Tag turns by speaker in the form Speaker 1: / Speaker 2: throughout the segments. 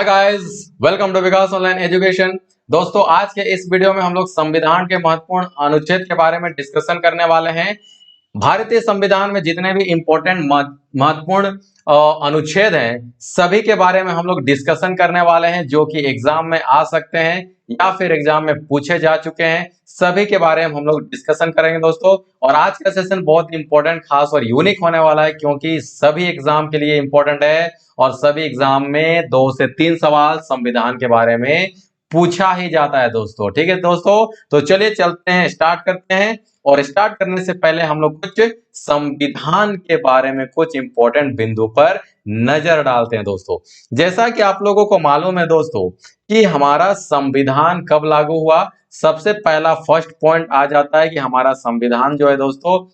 Speaker 1: Hi guys, welcome to Vikas online education. दोस्तों, आज के इस वीडियो में हम लोग संविधान के महत्वपूर्ण अनुच्छेद के बारे में डिस्कशन करने वाले हैं। भारतीय संविधान में जितने भी इंपॉर्टेंट महत्वपूर्ण अनुच्छेद हैं, सभी के बारे में हम लोग डिस्कशन करने वाले हैं, जो कि एग्जाम में आ सकते हैं या फिर एग्जाम में पूछे जा चुके हैं। सभी के बारे में हम लोग डिस्कशन करेंगे दोस्तों। और आज का सेशन बहुत इंपॉर्टेंट, खास और यूनिक होने वाला है, क्योंकि सभी एग्जाम के लिए इंपॉर्टेंट है और सभी एग्जाम में 2 से 3 सवाल संविधान के बारे में पूछा ही जाता है दोस्तों। ठीक है दोस्तों, तो चलिए चलते हैं, स्टार्ट करते हैं। और स्टार्ट करने से पहले हम लोग कुछ संविधान के बारे में कुछ इंपॉर्टेंट बिंदु पर नजर डालते हैं दोस्तों। जैसा कि आप लोगों को मालूम है दोस्तों कि हमारा संविधान कब लागू हुआ। सबसे पहला फर्स्ट पॉइंट आ जाता है कि हमारा संविधान जो है दोस्तों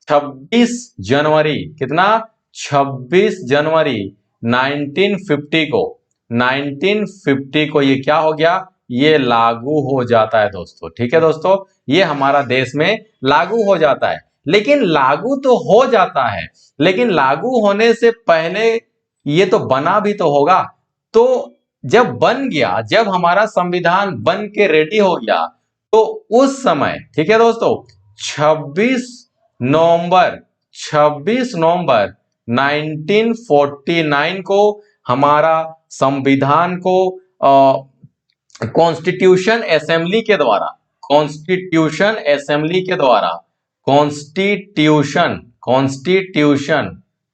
Speaker 1: 26 जनवरी, कितना, 26 जनवरी 1950 को ये क्या हो गया, ये लागू हो जाता है दोस्तों। ठीक है दोस्तों, ये हमारा देश में लागू हो जाता है। लेकिन लागू तो हो जाता है, लेकिन लागू होने से पहले ये तो बना भी तो होगा। तो जब बन गया, जब हमारा संविधान बन के रेडी हो गया, तो उस समय, ठीक है दोस्तों, 26 नवंबर 26 नवंबर 1949 को हमारा संविधान को कॉन्स्टिट्यूशन असेंबली के द्वारा, कॉन्स्टिट्यूशन असेंबली के द्वारा, कॉन्स्टिट्यूशन,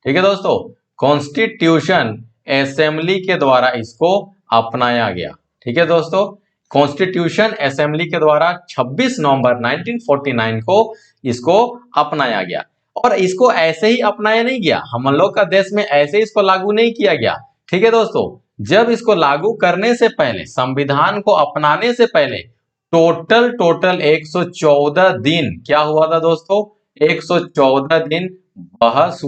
Speaker 1: ठीक है दोस्तों, कॉन्स्टिट्यूशन असेंबली के द्वारा इसको अपनाया गया। ठीक है दोस्तों, कॉन्स्टिट्यूशन असेंबली के द्वारा 26 नवंबर 1949 को इसको अपनाया गया। और इसको ऐसे ही अपनाया नहीं गया, हम लोग का देश में ऐसे ही इसको लागू नहीं किया गया। ठीक है दोस्तों, जब इसको लागू करने से पहले, संविधान को अपनाने से पहले टोटल 114 दिन क्या हुआ था दोस्तों, 114 दिन बहस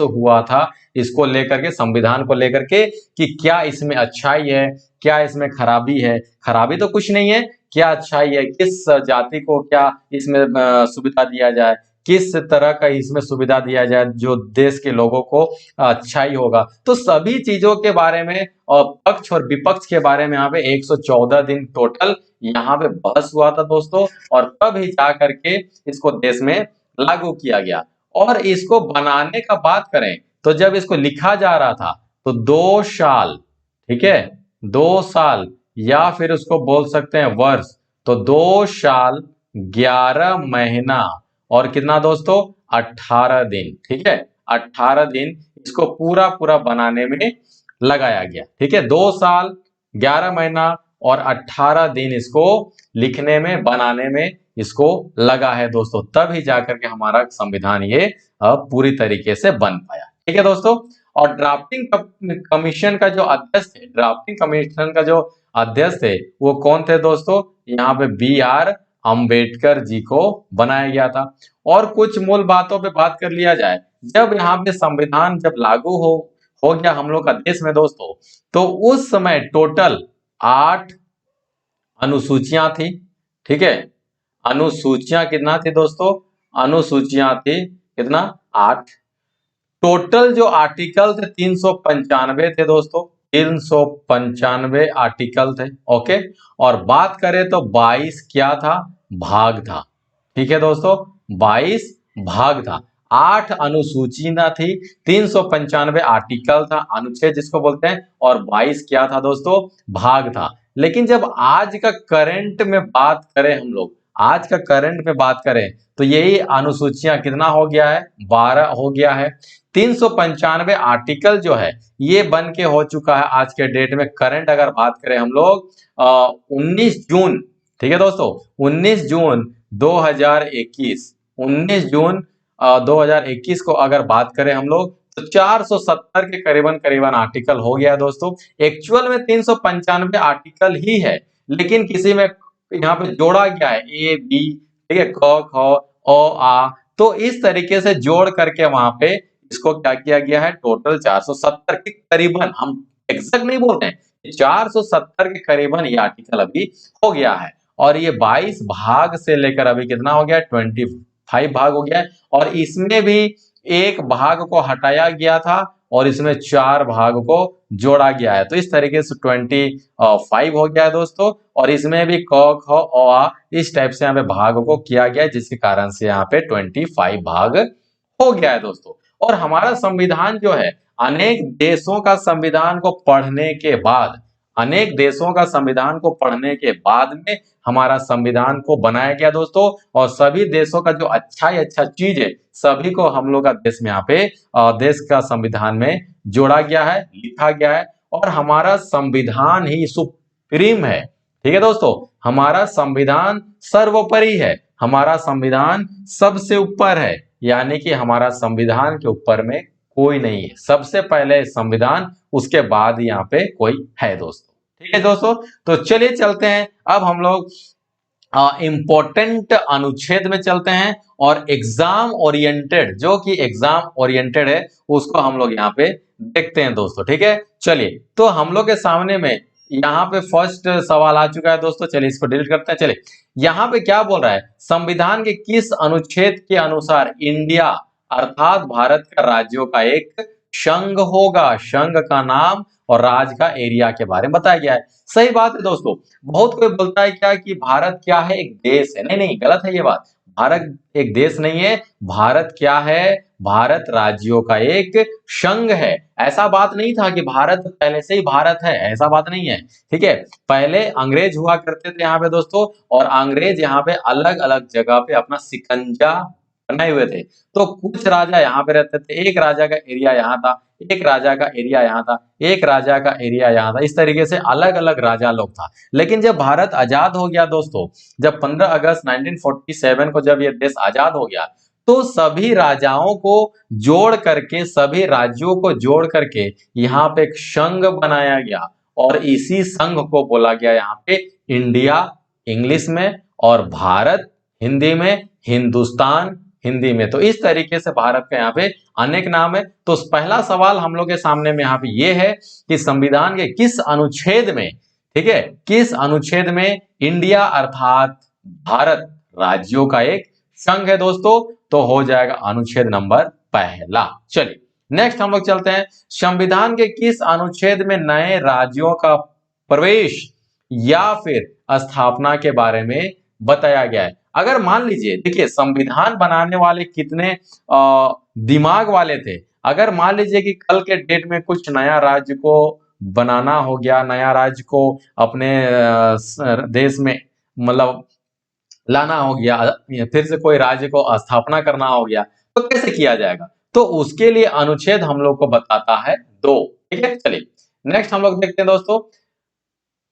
Speaker 1: हुआ था इसको लेकर के, संविधान को लेकर के, कि क्या इसमें अच्छाई है, क्या इसमें खराबी है। खराबी तो कुछ नहीं है, क्या अच्छाई है, किस जाति को क्या इसमें सुविधा दिया जाए, किस तरह का इसमें सुविधा दिया जाए जो देश के लोगों को अच्छाई होगा। तो सभी चीजों के बारे में और पक्ष और विपक्ष के बारे में यहाँ पे 114 दिन टोटल यहाँ पे बहस हुआ था दोस्तों। और तब ही जा करके इसको देश में लागू किया गया। और इसको बनाने का बात करें तो जब इसको लिखा जा रहा था तो 2 साल, ठीक है, 2 साल या फिर उसको बोल सकते हैं वर्ष, तो 2 साल 11 महीना और कितना दोस्तों, 18 दिन। ठीक है, 18 दिन इसको पूरा बनाने में लगाया गया। ठीक है, 2 साल 11 महीना और 18 दिन इसको लिखने में, बनाने में इसको लगा है दोस्तों। तब ही जाकर के हमारा संविधान ये पूरी तरीके से बन पाया। ठीक है दोस्तों, और ड्राफ्टिंग कमीशन का जो अध्यक्ष थे, ड्राफ्टिंग कमीशन का जो अध्यक्ष थे वो कौन थे दोस्तों, यहाँ पे BR अंबेडकर जी को बनाया गया था। और कुछ मूल बातों पे बात कर लिया जाए, जब यहाँ पे संविधान जब लागू हो गया हम लोग का देश में दोस्तों, तो उस समय टोटल 8 अनुसूचियां थी। ठीक है, अनुसूचियां कितना थी दोस्तों, अनुसूचियां थी कितना, 8। टोटल जो आर्टिकल थे 395 थे दोस्तों, 395 आर्टिकल थे। ओके, और बात करें तो 22 क्या था, भाग था। ठीक है दोस्तों, 22 भाग था। 8 अनुसूचियां थी, 395 आर्टिकल था, अनुच्छेद जिसको बोलते हैं, और 22 क्या था दोस्तों, भाग था। लेकिन जब आज का करंट में बात करें हम लोग, आज का करंट में बात करें तो यही अनुसूचियां कितना हो गया है, 12 हो गया है। 395 आर्टिकल जो है ये बन के हो चुका है आज के डेट में। करंट अगर बात करें हम लोग 19 जून, ठीक है दोस्तों, 19 जून 2021, 19 जून 2021 को अगर बात करें हम लोग तो 470 के करीबन आर्टिकल हो गया दोस्तों। एक्चुअल में 395 आर्टिकल ही है, लेकिन किसी में यहाँ पे जोड़ा गया है A B, ठीक है, क ख अ आ, तो इस तरीके से जोड़ करके वहां पे इसको क्या किया गया है, टोटल 470 के करीबन, हम एग्जैक्ट नहीं बोलते हैं, 470 के करीबन ये आर्टिकल अभी हो गया है। और ये 22 भाग से लेकर अभी कितना हो गया, 25 भाग हो गया है। और इसमें भी एक भाग को हटाया गया था और इसमें 4 भाग को जोड़ा गया है। तो इस तरीके से 25 हो गया है दोस्तों। और इसमें भी क ख अ आ इस टाइप से यहाँ पे भाग को किया गया है, जिसके कारण से यहाँ पे 25 भाग हो गया है दोस्तों। और हमारा संविधान जो है अनेक देशों का संविधान को पढ़ने के बाद, अनेक देशों का संविधान को पढ़ने के बाद में हमारा संविधान को बनाया गया दोस्तों। और सभी देशों का जो अच्छा ही अच्छा चीज है सभी को हम लोग का देश में यहाँ पे देश का संविधान में जोड़ा गया है, लिखा गया है। और हमारा संविधान ही सुप्रीम है। ठीक है दोस्तों, हमारा संविधान सर्वोपरि है, हमारा संविधान सबसे ऊपर है, यानी कि हमारा संविधान के ऊपर में कोई नहीं है। सबसे पहले संविधान, उसके बाद यहाँ पे कोई है दोस्तों। ठीक है दोस्तों, तो चलिए चलते हैं अब हम लोग इंपॉर्टेंट अनुच्छेद में चलते हैं और एग्जाम ओरिएंटेड, जो कि एग्जाम ओरिएंटेड है उसको हम लोग यहाँ पे देखते हैं दोस्तों। ठीक है, चलिए तो हम लोग के सामने में यहाँ पे फर्स्ट सवाल आ चुका है दोस्तों। चलिए इसको डिलीट करते हैं। चलिए यहाँ पे क्या बोल रहा है, संविधान के किस अनुच्छेद के अनुसार इंडिया अर्थात भारत का राज्यों का एक संघ होगा। संघ का नाम और राज्य का एरिया के बारे में बताया गया है। सही बात है दोस्तों। बहुत कोई बोलता है क्या कि भारत क्या है, एक देश है। नहीं नहीं, गलत है ये बात। भारत एक देश नहीं है। भारत क्या है, भारत राज्यों का एक संघ है। ऐसा बात नहीं था कि भारत पहले से ही भारत है, ऐसा बात नहीं है। ठीक है, पहले अंग्रेज हुआ करते थे यहाँ पे दोस्तों, और अंग्रेज यहाँ पे अलग अलग जगह पे अपना शिकंजा बनाए हुए थे। तो कुछ राजा यहाँ पे रहते थे, एक राजा का एरिया यहाँ था, एक राजा का एरिया यहाँ था, एक राजा का एरिया यहाँ था। इस तरीके से अलग अलग राजा लोग था। लेकिन जब भारत आजाद हो गया दोस्तों, जब 15 अगस्त 1947 को जब ये देश आजाद हो गया, तो सभी राजाओं को जोड़ करके, सभी राज्यों को जोड़ करके यहाँ पे एक संघ बनाया गया। और इसी संघ को बोला गया यहाँ पे इंडिया इंग्लिश में, और भारत हिंदी में, हिंदुस्तान हिंदी में। तो इस तरीके से भारत का यहाँ पे अनेक नाम है। तो पहला सवाल हम लोग के सामने में यहाँ पे ये है कि संविधान के किस अनुच्छेद में, ठीक है, किस अनुच्छेद में इंडिया अर्थात भारत राज्यों का एक संघ है दोस्तों। तो हो जाएगा अनुच्छेद नंबर पहला। चलिए नेक्स्ट हम लोग चलते हैं, संविधान के किस अनुच्छेद में नए राज्यों का प्रवेश या फिर स्थापना के बारे में बताया गया है। अगर मान लीजिए, देखिए संविधान बनाने वाले कितने दिमाग वाले थे। अगर मान लीजिए कि कल के डेट में कुछ नया राज्य को बनाना हो गया, नया राज्य को अपने देश में मतलब लाना हो गया, फिर से कोई राज्य को स्थापना करना हो गया, तो कैसे किया जाएगा। तो उसके लिए अनुच्छेद हम लोग को बताता है 2। ठीक है, चलिए नेक्स्ट हम लोग देखते हैं दोस्तों।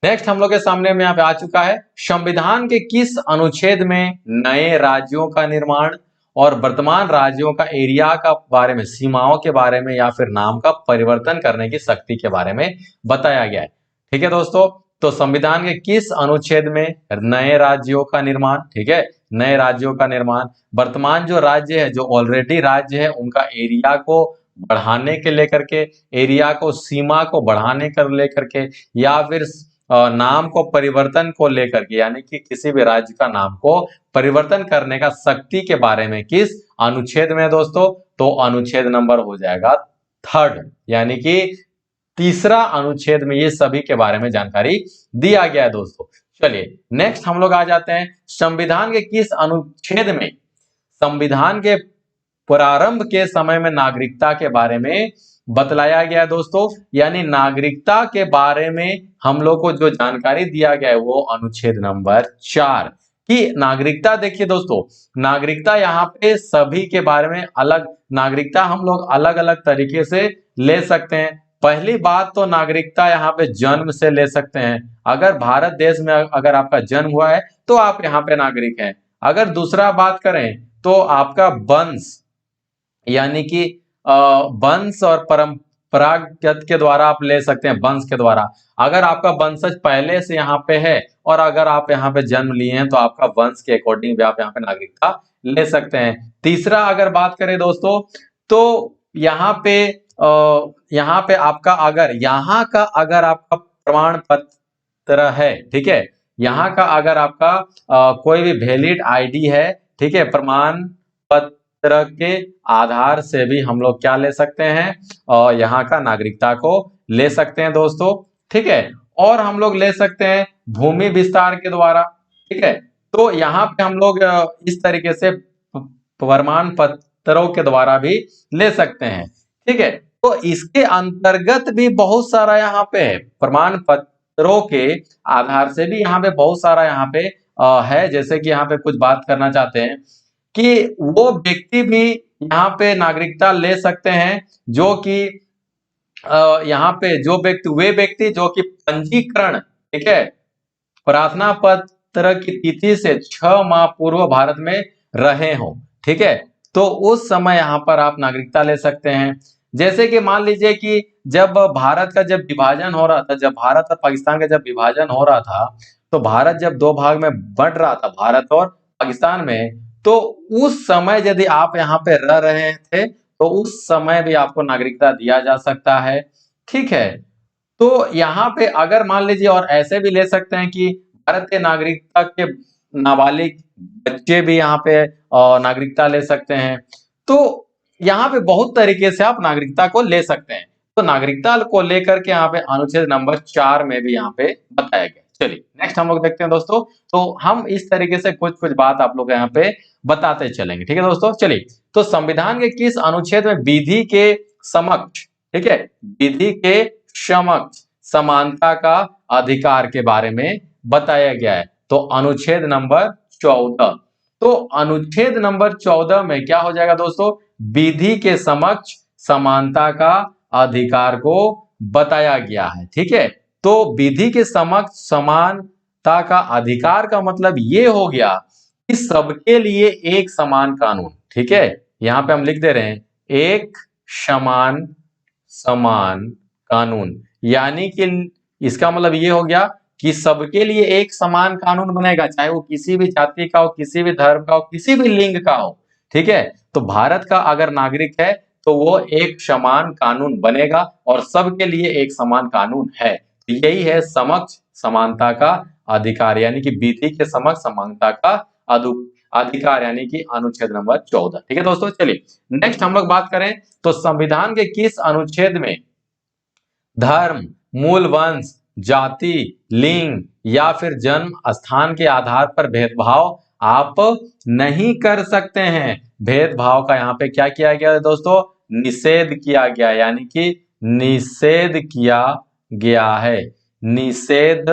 Speaker 1: नेक्स्ट हम लोग के सामने में यहाँ पे आ चुका है, संविधान के किस अनुच्छेद में नए राज्यों का निर्माण और वर्तमान राज्यों का एरिया का बारे में, सीमाओं के बारे में या फिर नाम का परिवर्तन करने की शक्ति के बारे में बताया गया है। ठीक है दोस्तों, तो संविधान के किस अनुच्छेद में नए राज्यों का निर्माण, ठीक है, नए राज्यों का निर्माण, वर्तमान जो राज्य है, जो ऑलरेडी राज्य है, उनका एरिया को बढ़ाने के लेकर के, एरिया को, सीमा को बढ़ाने कर लेकर के, या फिर नाम को परिवर्तन को लेकर के, यानी कि किसी भी राज्य का नाम को परिवर्तन करने का शक्ति के बारे में किस अनुच्छेद में दोस्तों। तो अनुच्छेद नंबर हो जाएगा 3rd, यानी कि तीसरा अनुच्छेद में ये सभी के बारे में जानकारी दिया गया है दोस्तों। चलिए नेक्स्ट हम लोग आ जाते हैं, संविधान के किस अनुच्छेद में संविधान के प्रारंभ के समय में नागरिकता के बारे में बतलाया गया है दोस्तों। यानी नागरिकता के बारे में हम लोग को जो जानकारी दिया गया है वो अनुच्छेद नंबर 4 की नागरिकता। देखिए दोस्तों, नागरिकता यहाँ पे सभी के बारे में अलग, नागरिकता हम लोग अलग अलग तरीके से ले सकते हैं। पहली बात तो नागरिकता यहाँ पे जन्म से ले सकते हैं। अगर भारत देश में अगर आपका जन्म हुआ है तो आप यहाँ पे नागरिक हैं। अगर दूसरा बात करें तो आपका वंश, यानी कि वंश और परंपरागत के द्वारा आप ले सकते हैं, वंश के द्वारा। अगर आपका वंशज पहले से यहाँ पे है और अगर आप यहाँ पे जन्म लिए हैं तो आपका वंश के अकॉर्डिंग भी आप यहाँ पे नागरिकता ले सकते हैं। तीसरा अगर बात करें दोस्तों, तो यहाँ पे आपका अगर यहाँ का अगर आपका प्रमाण पत्र है, ठीक है, यहाँ का अगर आपका कोई भी वैलिड आईडी है, ठीक है, प्रमाण पत्र पत्र के आधार से भी हम लोग क्या ले सकते हैं, और यहाँ का नागरिकता को ले सकते हैं दोस्तों। ठीक है, और हम लोग ले सकते हैं भूमि विस्तार के द्वारा। ठीक है, तो यहाँ पे हम लोग इस तरीके से प्रमाण पत्रों के द्वारा भी ले सकते हैं। ठीक है, तो इसके अंतर्गत भी बहुत सारा यहाँ पे है, प्रमाण पत्रों के आधार से भी यहाँ पे बहुत सारा यहाँ पे है। जैसे कि यहाँ पे कुछ बात करना चाहते हैं कि वो व्यक्ति भी यहाँ पे नागरिकता ले सकते हैं जो कि यहाँ पे जो वे व्यक्ति जो कि पंजीकरण, ठीक है, प्रार्थना पत्र की तिथि से 6 माह पूर्व भारत में रहे हो। ठीक है, तो उस समय यहाँ पर आप नागरिकता ले सकते हैं। जैसे कि मान लीजिए कि जब भारत का जब विभाजन हो रहा था, जब भारत और पाकिस्तान का जब विभाजन हो रहा था, तो भारत जब 2 भाग में बंट रहा था, भारत और पाकिस्तान में, तो उस समय यदि आप यहाँ पे रह रहे थे तो उस समय भी आपको नागरिकता दिया जा सकता है। ठीक है, तो यहाँ पे अगर मान लीजिए, और ऐसे भी ले सकते हैं कि भारतीय नागरिकता के नाबालिग बच्चे भी यहाँ पे नागरिकता ले सकते हैं। तो यहाँ पे बहुत तरीके से आप नागरिकता को ले सकते हैं। तो नागरिकता को लेकर के यहाँ पे अनुच्छेद नंबर 4 में भी यहाँ पे बताया गया। चलिए नेक्स्ट हम लोग देखते हैं दोस्तों। तो हम इस तरीके से कुछ कुछ बात आप लोग यहाँ पे बताते चलेंगे। ठीक है दोस्तों, चलिए। तो संविधान के किस अनुच्छेद में विधि के समक्ष, ठीक है, विधि के समक्ष समानता का अधिकार के बारे में बताया गया है? तो अनुच्छेद नंबर 14। तो अनुच्छेद नंबर 14 में क्या हो जाएगा दोस्तों? विधि के समक्ष समानता का अधिकार को बताया गया है। ठीक है, तो विधि के समक्ष समानता का अधिकार का मतलब ये हो गया कि सबके लिए एक समान कानून। ठीक है, यहां पे हम लिख दे रहे हैं एक समान कानून, यानी कि इसका मतलब ये हो गया कि सबके लिए एक समान कानून बनेगा, चाहे वो किसी भी जाति का हो, किसी भी धर्म का हो, किसी भी लिंग का हो। ठीक है, तो भारत का अगर नागरिक है तो वो एक समान कानून बनेगा और सबके लिए एक समान कानून है। तो यही है समक्ष समानता का अधिकार, यानी कि विधि के समक्ष समानता का अधिकार, यानी कि अनुच्छेद नंबर 14। ठीक है दोस्तों, चलिए नेक्स्ट हम लोग बात करें तो संविधान के किस अनुच्छेद में धर्म, मूल वंश, जाति, लिंग या फिर जन्म स्थान के आधार पर भेदभाव आप नहीं कर सकते हैं? भेदभाव का यहाँ पे क्या किया गया है दोस्तों? निषेध किया गया, यानी कि निषेध किया गया है, निषेध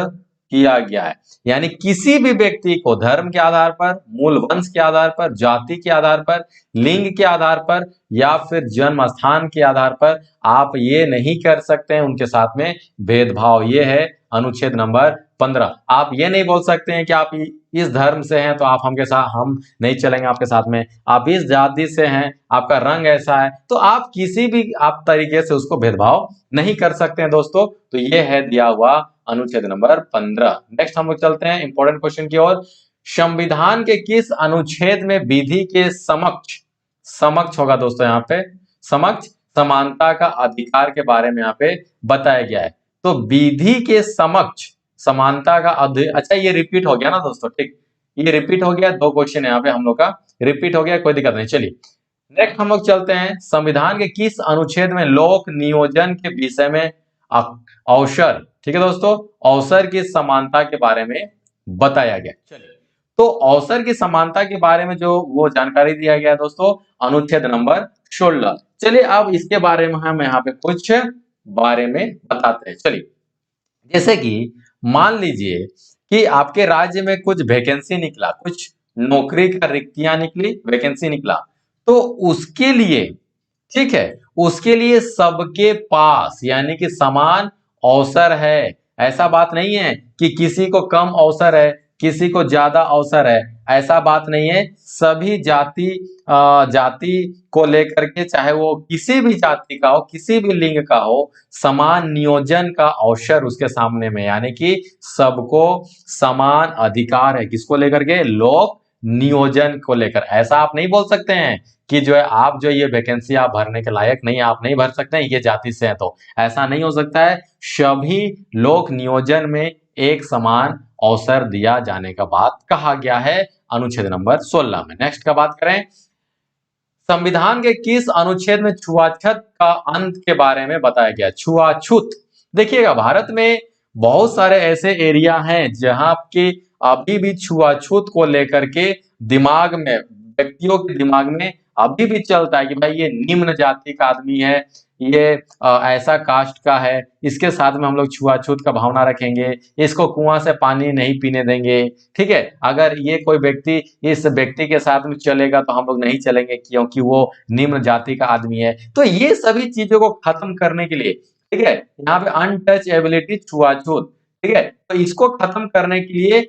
Speaker 1: किया गया है। यानी किसी भी व्यक्ति को धर्म के आधार पर, मूल वंश के आधार पर, जाति के आधार पर, लिंग के आधार पर या फिर जन्म स्थान के आधार पर आप ये नहीं कर सकते हैं उनके साथ में भेदभाव। ये है अनुच्छेद नंबर 15। आप ये नहीं बोल सकते हैं कि आप इस धर्म से हैं तो आप हम नहीं चलेंगे आपके साथ में, आप इस जाति से हैं, आपका रंग ऐसा है, तो आप किसी भी आप तरीके से उसको भेदभाव नहीं कर सकते हैं दोस्तों। तो ये है दिया हुआ अनुच्छेद नंबर 15। नेक्स्ट हम लोग चलते हैं इंपॉर्टेंट क्वेश्चन की ओर। संविधान के किस अनुच्छेद में विधि के समक्ष होगा दोस्तों? यहाँ पे समक्ष समानता का अधिकार के बारे में यहाँ पे बताया गया है। तो विधि के समक्ष समानता का अच्छा, ये रिपीट हो गया ना दोस्तों? ठीक, ये रिपीट हो गया, 2 क्वेश्चन यहाँ पे हम लोग का रिपीट हो गया, कोई दिक्कत नहीं। चलिए नेक्स्ट हम लोग चलते हैं, संविधान के किस अनुच्छेद में लोक नियोजन के विषय में अवसर, ठीक है दोस्तों, अवसर की समानता के बारे में बताया गया? चलिए, तो अवसर की समानता के बारे में जो वो जानकारी दिया गया है दोस्तों, अनुच्छेद नंबर 16। चलिए अब इसके बारे में हम यहाँ पे कुछ बारे में बताते हैं। चलिए, जैसे कि मान लीजिए कि आपके राज्य में कुछ वैकेंसी निकला, कुछ नौकरी का रिक्तियां निकली, वैकेंसी निकला, तो उसके लिए, ठीक है, उसके लिए सबके पास यानी कि समान अवसर है। ऐसा बात नहीं है कि किसी को कम अवसर है, किसी को ज्यादा अवसर है, ऐसा बात नहीं है। सभी जाति को लेकर के, चाहे वो किसी भी जाति का हो, किसी भी लिंग का हो, समान नियोजन का अवसर उसके सामने में, यानी कि सबको समान अधिकार है। किसको लेकर के? लोक नियोजन को लेकर। ऐसा आप नहीं बोल सकते हैं कि जो है आप जो ये वैकेंसी आप भरने के लायक नहीं, आप नहीं भर सकते हैं, ये जाति से है, तो ऐसा नहीं हो सकता है। सभी लोक नियोजन में एक समान अवसर दिया जाने का बात कहा गया है अनुच्छेद नंबर 16 में। नेक्स्ट का बात करें, संविधान के किस अनुच्छेद में छुआछूत का अंत के बारे में बताया गया? छुआछूत, देखिएगा भारत में बहुत सारे ऐसे एरिया हैं जहां के अभी भी छुआछूत को लेकर के दिमाग में, व्यक्तियों के दिमाग में अभी भी चलता है कि भाई ये निम्न जाति का आदमी है, ये ऐसा कास्ट का है, इसके साथ में हम लोग छुआछूत का भावना रखेंगे, इसको कुआं से पानी नहीं पीने देंगे, ठीक है। अगर ये कोई व्यक्ति इस व्यक्ति के साथ में चलेगा तो हम लोग नहीं चलेंगे क्योंकि वो निम्न जाति का आदमी है। तो ये सभी चीजों को खत्म करने के लिए, ठीक है, यहाँ पे अनटचेबिलिटी, छुआछूत, ठीक है, तो इसको खत्म करने के लिए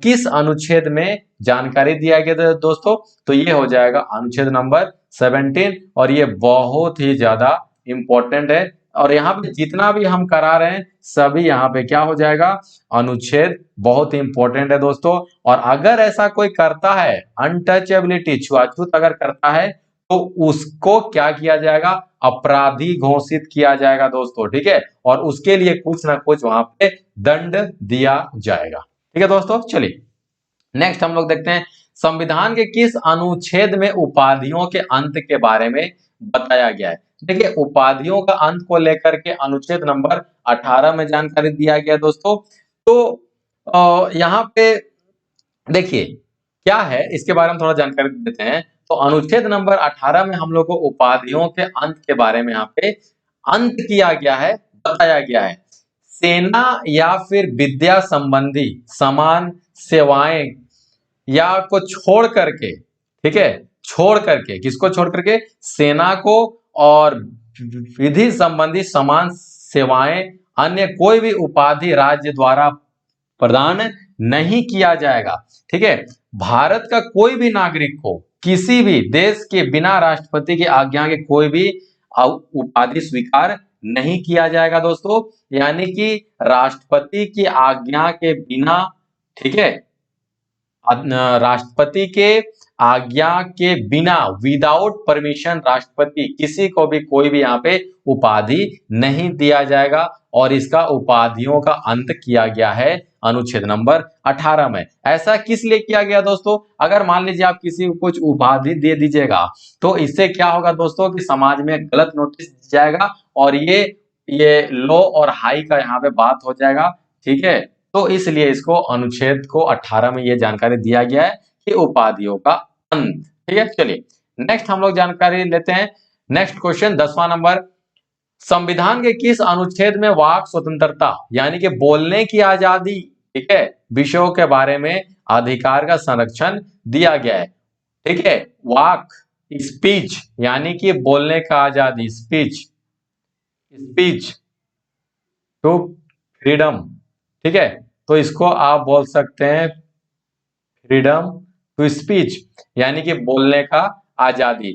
Speaker 1: किस अनुच्छेद में जानकारी दिया गया था दोस्तों? तो ये हो जाएगा अनुच्छेद नंबर 17 और ये बहुत ही ज्यादा इंपॉर्टेंट है। और यहाँ पे जितना भी हम करा रहे हैं सभी यहाँ पे क्या हो जाएगा? अनुच्छेद बहुत इंपॉर्टेंट है दोस्तों। और अगर ऐसा कोई करता है, अनटचेबिलिटी, छुआछूत अगर करता है तो उसको क्या किया जाएगा? अपराधी घोषित किया जाएगा दोस्तों, ठीक है, और उसके लिए कुछ ना कुछ वहां पे दंड दिया जाएगा, ठीक है दोस्तों। चलिए नेक्स्ट हम लोग देखते हैं, संविधान के किस अनुच्छेद में उपाधियों के अंत के बारे में बताया गया है? देखिए उपाधियों का अंत को लेकर के अनुच्छेद नंबर 18 में जानकारी दिया गया है दोस्तों। तो यहाँ पे देखिए क्या है, इसके बारे में थोड़ा जानकारी देते हैं। तो अनुच्छेद नंबर 18 में हम लोग को उपाधियों के अंत के बारे में यहाँ पे अंत किया गया है, बताया गया है। सेना या फिर विद्या संबंधी समान सेवाएं या को छोड़ करके, ठीक है, छोड़ करके, किसको छोड़ करके? सेना को और विधि संबंधी समान सेवाएं अन्य कोई भी उपाधि राज्य द्वारा प्रदान नहीं किया जाएगा, ठीक है। भारत का कोई भी नागरिक को किसी भी देश के बिना राष्ट्रपति की आज्ञा के कोई भी उपाधि स्वीकार नहीं किया जाएगा दोस्तों। यानी कि राष्ट्रपति की आज्ञा के बिना, ठीक है, राष्ट्रपति के आज्ञा के बिना, विदाउट परमिशन राष्ट्रपति किसी को भी कोई भी यहाँ पे उपाधि नहीं दिया जाएगा। और इसका उपाधियों का अंत किया गया है अनुच्छेद नंबर 18 में। ऐसा किस लिए किया गया दोस्तों? अगर मान लीजिए आप किसी को कुछ उपाधि दे दीजिएगा तो इससे क्या होगा दोस्तों कि समाज में गलत नोटिस जाएगा और ये लो और हाई का यहाँ पे बात हो जाएगा, ठीक है। तो इसलिए इसको अनुच्छेद को 18 में ये जानकारी दिया गया है कि उपाधियों का अंत, ठीक है। चलिए नेक्स्ट हम लोग जानकारी लेते हैं। नेक्स्ट क्वेश्चन 10वां नंबर, संविधान के किस अनुच्छेद में वाक स्वतंत्रता यानी कि बोलने की आजादी, ठीक है, विषयों के बारे में अधिकार का संरक्षण दिया गया है? ठीक है, वाक, स्पीच यानी कि बोलने का आजादी, स्पीच, स्पीच टू फ्रीडम, ठीक है, तो इसको आप बोल सकते हैं फ्रीडम टू स्पीच यानी कि बोलने का आजादी।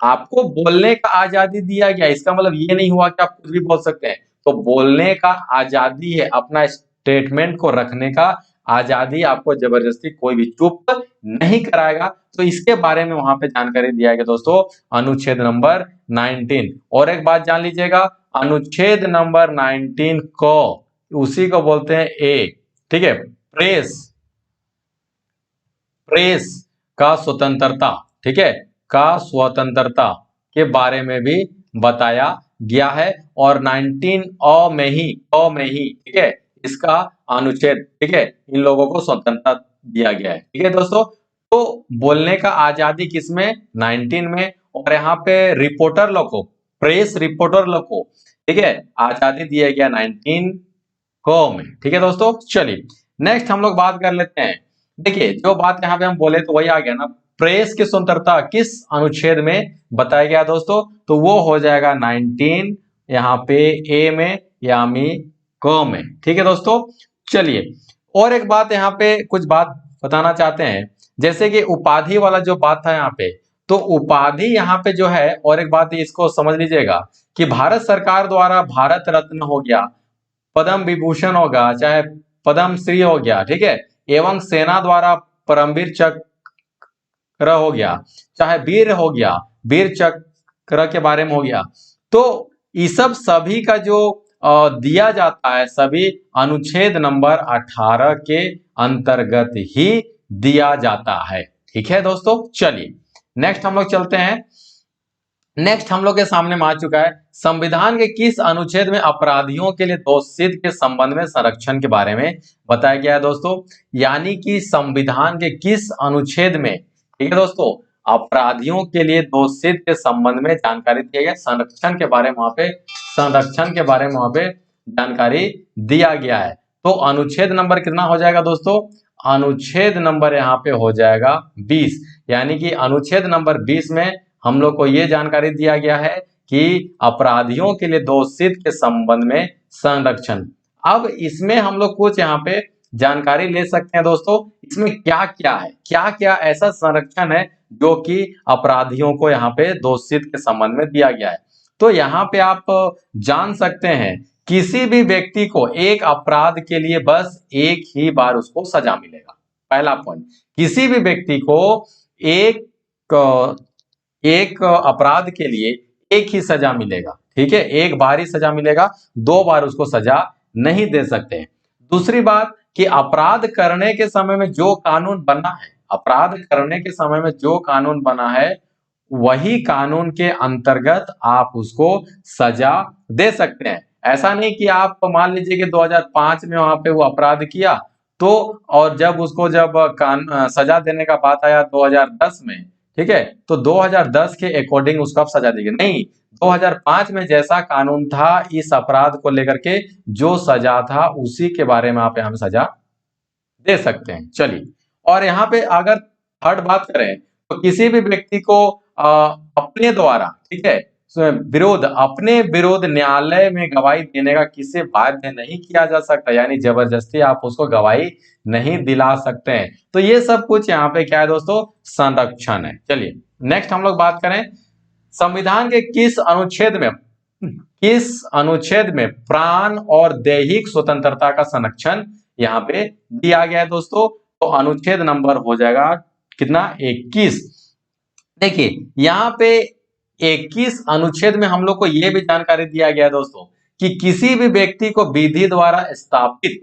Speaker 1: आपको बोलने का आजादी दिया गया, इसका मतलब ये नहीं हुआ कि आप कुछ भी बोल सकते हैं। तो बोलने का आजादी है, अपना स्टेटमेंट को रखने का आजादी, आपको जबरदस्ती कोई भी चुप नहीं कराएगा। तो इसके बारे में वहां पे जानकारी दिया गया दोस्तों अनुच्छेद नंबर 19। और एक बात जान लीजिएगा, अनुच्छेद नंबर 19 को उसी को बोलते हैं ए, ठीक है, प्रेस, प्रेस का स्वतंत्रता, ठीक है, का स्वतंत्रता के बारे में भी बताया गया है। और 19 अ में ही, ठीक है, इसका अनुच्छेद, ठीक है, इन लोगों को स्वतंत्रता दिया गया है, ठीक है दोस्तों। तो बोलने का आजादी किसमें? 19 में। और यहाँ पे रिपोर्टर लोग को, प्रेस रिपोर्टर लोग को, ठीक है, आजादी दिया गया 19 को में, ठीक है दोस्तों। चलिए नेक्स्ट हम लोग बात कर लेते हैं। देखिए जो बात यहाँ पे हम बोले तो वही आ गया ना, प्रेस की स्वतंत्रता किस अनुच्छेद में बताया गया दोस्तों? तो वो हो जाएगा 19 यहाँ पे ए में यानी क में, ठीक है दोस्तों। चलिए और एक बात यहाँ पे कुछ बात बताना चाहते हैं, जैसे कि उपाधि वाला जो बात था यहाँ पे, तो उपाधि यहाँ पे जो है, और एक बात इसको समझ लीजिएगा कि भारत सरकार द्वारा भारत रत्न हो गया, पद्म विभूषण होगा, चाहे पद्म श्री हो गया, ठीक है, एवं सेना द्वारा परमवीर चक्र हो गया, चाहे वीर हो गया, वीर चक्र के बारे में हो गया, तो ये सब सभी का जो दिया जाता है सभी अनुच्छेद नंबर 18 के अंतर्गत ही दिया जाता है, ठीक है दोस्तों। चलिए नेक्स्ट हम लोग चलते हैं। नेक्स्ट हम लोग के सामने में आ चुका है संविधान के किस अनुच्छेद में अपराधियों के लिए दोषसिद्ध के संबंध में संरक्षण के बारे में बताया गया है दोस्तों। यानी कि संविधान के किस अनुच्छेद में, ठीक है दोस्तों, अपराधियों के लिए दोषसिद्ध के संबंध में जानकारी दी गई, संरक्षण के बारे में वहां पे, संरक्षण के बारे में वहां पे जानकारी दिया गया है। तो अनुच्छेद नंबर कितना हो जाएगा दोस्तों? अनुच्छेद नंबर यहाँ पे हो जाएगा 20। यानी कि अनुच्छेद नंबर 20 में हम लोग को ये जानकारी दिया गया है कि अपराधियों के लिए दोषसिद्ध के संबंध में संरक्षण। अब इसमें हम लोग कुछ यहाँ पे जानकारी ले सकते हैं दोस्तों, इसमें क्या क्या है, क्या क्या ऐसा संरक्षण है जो कि अपराधियों को यहाँ पे दोषसिद्ध के संबंध में दिया गया है। तो यहाँ पे आप जान सकते हैं किसी भी व्यक्ति को एक अपराध के लिए बस एक ही बार उसको सजा मिलेगा। पहला पॉइंट, किसी भी व्यक्ति को एक अपराध के लिए एक ही सजा मिलेगा, ठीक है, एक बार ही सजा मिलेगा, दो बार उसको सजा नहीं दे सकते। दूसरी बात कि अपराध करने के समय में जो कानून बना है, अपराध करने के समय में जो कानून बना है वही कानून के अंतर्गत आप उसको सजा दे सकते हैं। ऐसा नहीं कि आप मान लीजिए कि 2005 में वहां पे वो अपराध किया तो, और जब उसको सजा देने का बात आया 2010 में, ठीक है, तो 2010 के अकॉर्डिंग उसको आप सजा देंगे, नहीं, 2005 में जैसा कानून था इस अपराध को लेकर के जो सजा था उसी के बारे में आप यहाँ पे सजा दे सकते हैं। चलिए, और यहाँ पे अगर थर्ड बात करें तो किसी भी व्यक्ति को अपने द्वारा, ठीक है, अपने विरोध न्यायालय में गवाही देने का किसी बाध्य नहीं किया जा सकता, यानी जबरदस्ती आप उसको गवाही नहीं दिला सकते हैं। तो ये सब कुछ यहाँ पे क्या है दोस्तों? संरक्षण है। चलिए नेक्स्ट हम लोग बात करें संविधान के किस अनुच्छेद में प्राण और दैहिक स्वतंत्रता का संरक्षण यहाँ पे दिया गया है दोस्तों। तो अनुच्छेद नंबर हो जाएगा कितना? 21। देखिए यहाँ पे 21 अनुच्छेद में हम लोग को यह भी जानकारी दिया गया है दोस्तों कि किसी भी व्यक्ति को विधि द्वारा स्थापित,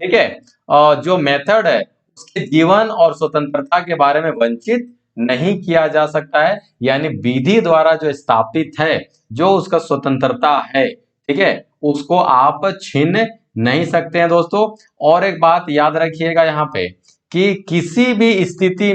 Speaker 1: ठीक है, जो मेथड है उसके जीवन और स्वतंत्रता के बारे में वंचित नहीं किया जा सकता है। यानी विधि द्वारा जो स्थापित है, जो उसका स्वतंत्रता है, ठीक है, उसको आप छीन नहीं सकते हैं दोस्तों। और एक बात याद रखिएगा यहाँ पे कि किसी भी स्थिति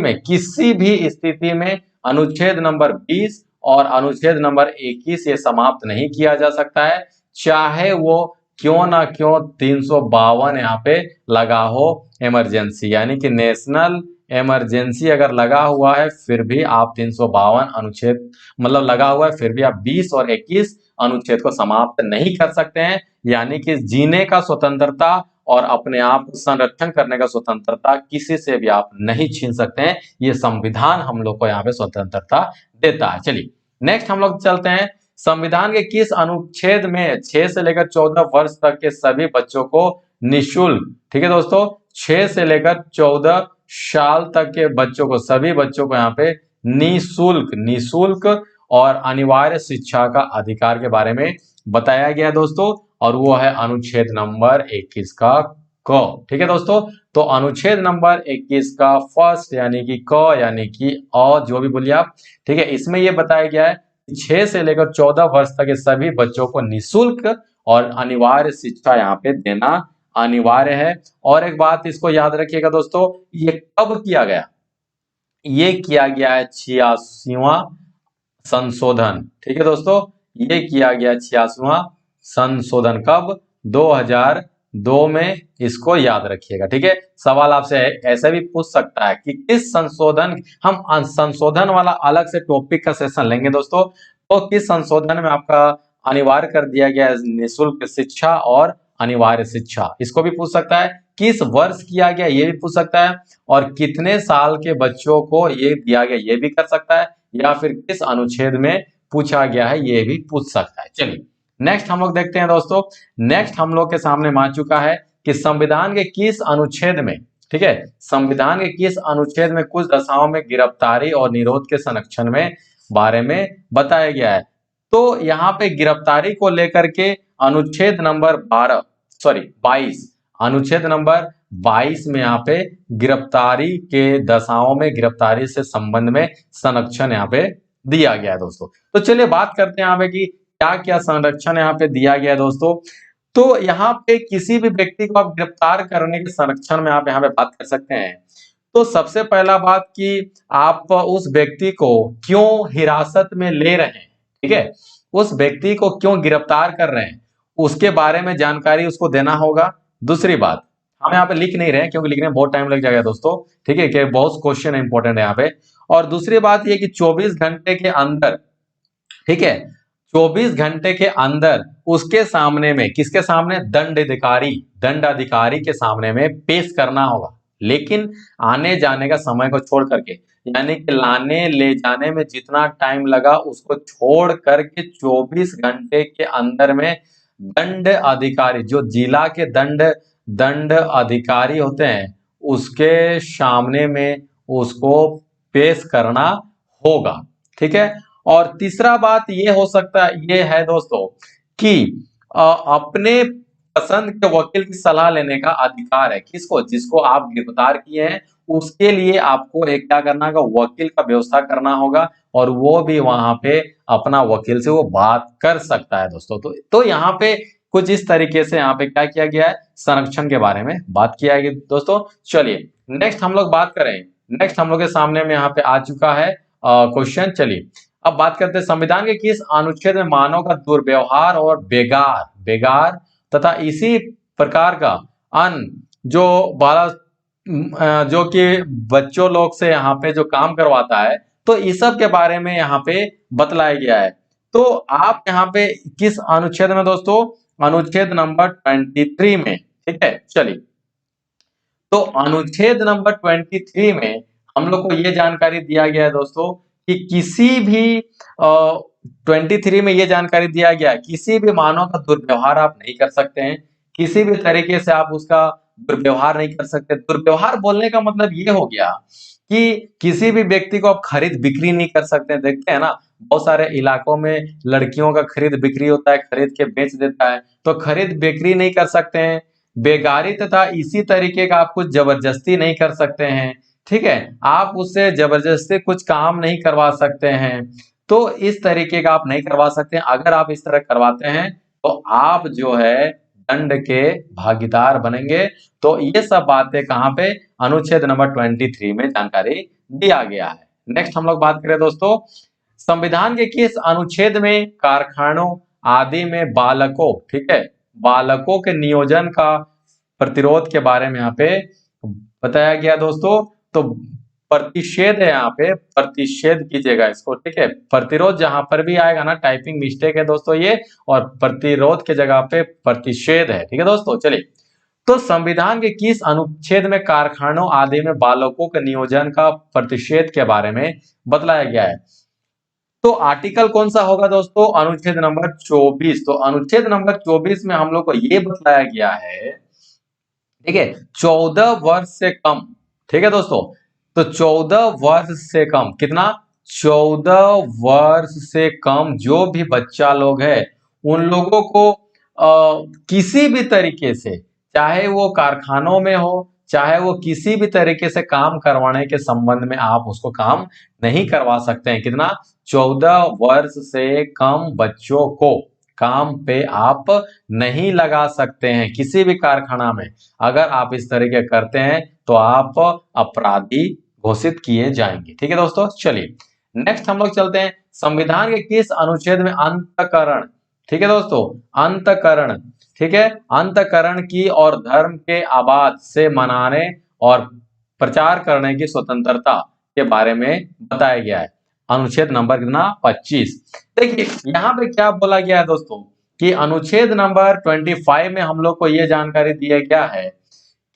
Speaker 1: में अनुच्छेद नंबर 20 और अनुच्छेद नंबर 21 ये समाप्त नहीं किया जा सकता है, चाहे वो क्यों ना क्यों 352 यहाँ पे लगा हो इमरजेंसी, यानी कि नेशनल इमरजेंसी अगर लगा हुआ है फिर भी आप 352 अनुच्छेद मतलब लगा हुआ है फिर भी आप 20 और 21 अनुच्छेद को समाप्त नहीं कर सकते हैं। यानी कि जीने का स्वतंत्रता और अपने आप को संरक्षण करने का स्वतंत्रता किसी से भी आप नहीं छीन सकते हैं। ये संविधान हम लोग को यहाँ पे स्वतंत्रता देता है। चलिए नेक्स्ट हम लोग चलते हैं संविधान के किस अनुच्छेद में 6 से लेकर 14 वर्ष तक के सभी बच्चों को निःशुल्क, ठीक है दोस्तों, 6 से लेकर 14 साल तक के बच्चों को, सभी बच्चों को यहाँ पे निःशुल्क और अनिवार्य शिक्षा का अधिकार के बारे में बताया गया है दोस्तों, और वो है अनुच्छेद नंबर 21 का क, ठीक है दोस्तों। तो अनुच्छेद नंबर 21 का फर्स्ट यानी कि क यानी कि अ जो भी बोलिए आप, ठीक है, इसमें ये बताया गया है 6 से लेकर 14 वर्ष तक के सभी बच्चों को निःशुल्क और अनिवार्य शिक्षा यहाँ पे देना अनिवार्य है। और एक बात इसको याद रखिएगा दोस्तों, ये कब किया गया? ये किया गया है 86वां संशोधन, ठीक है दोस्तों, ये किया गया 86वां संशोधन। कब? 2002 में, इसको याद रखिएगा, ठीक है। सवाल आपसे ऐसे भी पूछ सकता है कि किस संशोधन, हम संशोधन वाला अलग से टॉपिक का सेशन लेंगे दोस्तों, तो किस संशोधन में आपका अनिवार्य कर दिया गया है निःशुल्क शिक्षा और अनिवार्य शिक्षा, इसको भी पूछ सकता है। किस वर्ष किया गया ये भी पूछ सकता है, और कितने साल के बच्चों को ये दिया गया ये भी कर सकता है, या फिर किस अनुच्छेद में पूछा गया है ये भी पूछ सकता है। चलिए नेक्स्ट हम लोग देखते हैं दोस्तों। नेक्स्ट हम लोग के सामने आ चुका है कि संविधान के किस अनुच्छेद में, ठीक है, संविधान के किस अनुच्छेद में कुछ दशाओं में गिरफ्तारी और निरोध के संरक्षण में बारे में बताया गया है। तो यहाँ पे गिरफ्तारी को लेकर के अनुच्छेद नंबर 22 अनुच्छेद नंबर 22 में यहाँ पे गिरफ्तारी के दशाओं में गिरफ्तारी से संबंध में संरक्षण यहाँ पे दिया गया है दोस्तों। तो चलिए बात करते हैं यहाँ पे कि क्या क्या संरक्षण यहाँ पे दिया गया है दोस्तों। तो यहाँ पे किसी भी व्यक्ति को आप गिरफ्तार करने के संरक्षण में आप यहाँ पे बात कर सकते हैं। तो सबसे पहला बात कि आप उस व्यक्ति को क्यों हिरासत में ले रहे हैं, ठीक है, उस व्यक्ति को क्यों गिरफ्तार कर रहे हैं उसके बारे में जानकारी उसको देना होगा। दूसरी बात, हम यहाँ पे लिख नहीं रहे हैं क्योंकि लिखने में बहुत टाइम लग जाएगा दोस्तों, ठीक है, कि बहुत क्वेश्चन इंपॉर्टेंट है यहाँ पे। और दूसरी बात ये कि 24 घंटे के अंदर, ठीक है, 24 घंटे के अंदर उसके सामने में, किसके सामने, दंडाधिकारी के सामने में पेश करना होगा, लेकिन आने जाने का समय को छोड़ करके, यानी कि लाने ले जाने में जितना टाइम लगा उसको छोड़ करके 24 घंटे के अंदर में दंड अधिकारी, जो जिला के दंड अधिकारी होते हैं, उसके सामने में उसको पेश करना होगा, ठीक है। और तीसरा बात ये हो सकता है, ये है दोस्तों कि अपने पसंद के वकील की सलाह लेने का अधिकार है, किसको, जिसको आप गिरफ्तार किए हैं उसके लिए आपको एक क्या करना होगा, वकील का व्यवस्था करना होगा, और वो भी वहां पे अपना वकील से वो बात कर सकता है दोस्तों। तो यहाँ पे कुछ इस तरीके से यहाँ पे क्या किया गया है, संरक्षण के बारे में बात किया गया दोस्तों। चलिए नेक्स्ट हम लोग बात करें, नेक्स्ट हम लोग के सामने में यहाँ पे आ चुका है क्वेश्चन। चलिए अब बात करते हैं, संविधान के किस अनुच्छेद में मानव का दुर्व्यवहार और बेगार तथा इसी प्रकार का जो कि बच्चों लोग से यहाँ पे जो काम करवाता है, तो इस सब के बारे में यहाँ पे बतलाया गया है। तो आप यहाँ पे किस अनुच्छेद में दोस्तों, अनुच्छेद नंबर 23 में, ठीक है। चलिए तो अनुच्छेद नंबर 23 में हम लोग को ये जानकारी दिया गया है दोस्तों कि किसी भी 23 में ये जानकारी दिया गया है, किसी भी मानव का दुर्व्यवहार आप नहीं कर सकते हैं, किसी भी तरीके से आप उसका दुर्व्यवहार नहीं कर सकते। दुर्व्यवहार बोलने का मतलब ये हो गया कि किसी भी व्यक्ति को आप खरीद बिक्री नहीं कर सकते। देखते हैं ना, बहुत सारे इलाकों में लड़कियों का खरीद बिक्री होता है, खरीद के बेच देता है, तो खरीद बिक्री नहीं कर सकते हैं। बेगारी तथा इसी तरीके का आप कुछ जबरदस्ती नहीं कर सकते हैं, ठीक है, आप उससे जबरदस्ती कुछ काम नहीं करवा सकते हैं। तो इस तरीके का आप नहीं करवा सकते हैं। अगर आप इस तरह करवाते हैं तो आप जो है दंड के भागीदार बनेंगे। तो ये सब बातें कहां पे, अनुच्छेद नंबर 23 में जानकारी दिया गया है। नेक्स्ट हम लोग बात करें दोस्तों, संविधान के किस अनुच्छेद में कारखानों आदि में बालकों, ठीक है, बालकों के नियोजन का प्रतिरोध के बारे में यहाँ पे बताया गया दोस्तों। तो प्रतिषेध है, यहाँ पे प्रतिषेध कीजिएगा इसको, ठीक है, प्रतिरोध जहां पर भी आएगा ना, टाइपिंग मिस्टेक है दोस्तों ये, और प्रतिरोध के जगह पे प्रतिषेध है, ठीक है दोस्तों। चलिए तो संविधान के किस अनुच्छेद में कारखानों आदि में बालकों के नियोजन का प्रतिषेध के बारे में बतलाया गया है। तो आर्टिकल कौन सा होगा दोस्तों, अनुच्छेद नंबर 24। तो अनुच्छेद नंबर 24 में हम लोग को यह बताया गया है, ठीक है, 14 वर्ष से कम, ठीक है दोस्तों। तो 14 वर्ष से कम, कितना, 14 वर्ष से कम जो भी बच्चा लोग है उन लोगों को किसी भी तरीके से, चाहे वो कारखानों में हो, चाहे वो किसी भी तरीके से काम करवाने के संबंध में आप उसको काम नहीं करवा सकते हैं। कितना, 14 वर्ष से कम बच्चों को काम पे आप नहीं लगा सकते हैं किसी भी कारखाना में। अगर आप इस तरीके करते हैं तो आप अपराधी घोषित किए जाएंगे, ठीक है दोस्तों। चलिए नेक्स्ट हम लोग चलते हैं, संविधान के किस अनुच्छेद में अंतःकरण, ठीक है दोस्तों, अंतःकरण, ठीक है, अंतःकरण की और धर्म के आबाद से मनाने और प्रचार करने की स्वतंत्रता के बारे में बताया गया है। अनुच्छेद नंबर कितना, 25। देखिए यहाँ पे क्या बोला गया है दोस्तों कि अनुच्छेद नंबर 25 में हम लोग को यह जानकारी दिया गया है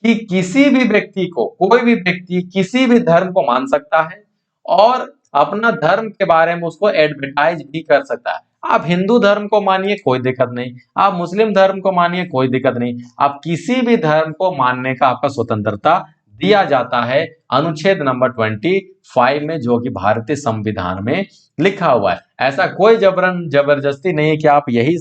Speaker 1: कि किसी भी व्यक्ति को, कोई भी व्यक्ति किसी भी धर्म को मान सकता है और अपना धर्म के बारे में उसको एडवर्टाइज भी कर सकता है। आप हिंदू धर्म को मानिए कोई दिक्कत नहीं, आप मुस्लिम धर्म को मानिए कोई दिक्कत नहीं, आप किसी भी धर्म को मानने का आपका स्वतंत्रता दिया जाता है अनुच्छेद नंबर 25 में, जो कि भारतीय संविधान में लिखा हुआ है। ऐसा कोई जबरन जबरदस्ती नहीं है कि आप यही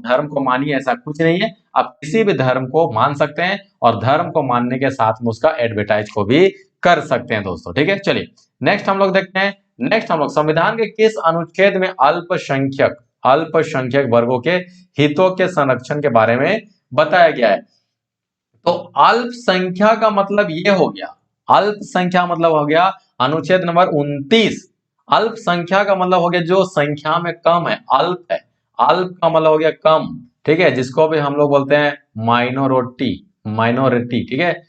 Speaker 1: धर्म को मानिए, ऐसा कुछ नहीं है। आप किसी भी धर्म को मान सकते हैं और धर्म को मानने के साथ में उसका एडवर्टाइज को भी कर सकते हैं दोस्तों, ठीक है। चलिए नेक्स्ट हम लोग देखते हैं। नेक्स्ट हम लोग संविधान के किस अनुच्छेद में अल्पसंख्यक वर्गों के हितों के संरक्षण के बारे में बताया गया है। तो अल्पसंख्या का मतलब ये हो गया, अल्पसंख्या मतलब हो गया अनुच्छेद नंबर 29। अल्पसंख्या का मतलब हो गया जो संख्या में कम है, अल्प है। अल्प का मतलब हो गया कम, ठीक है, जिसको भी हम लोग बोलते हैं माइनोरिटी, ठीक है,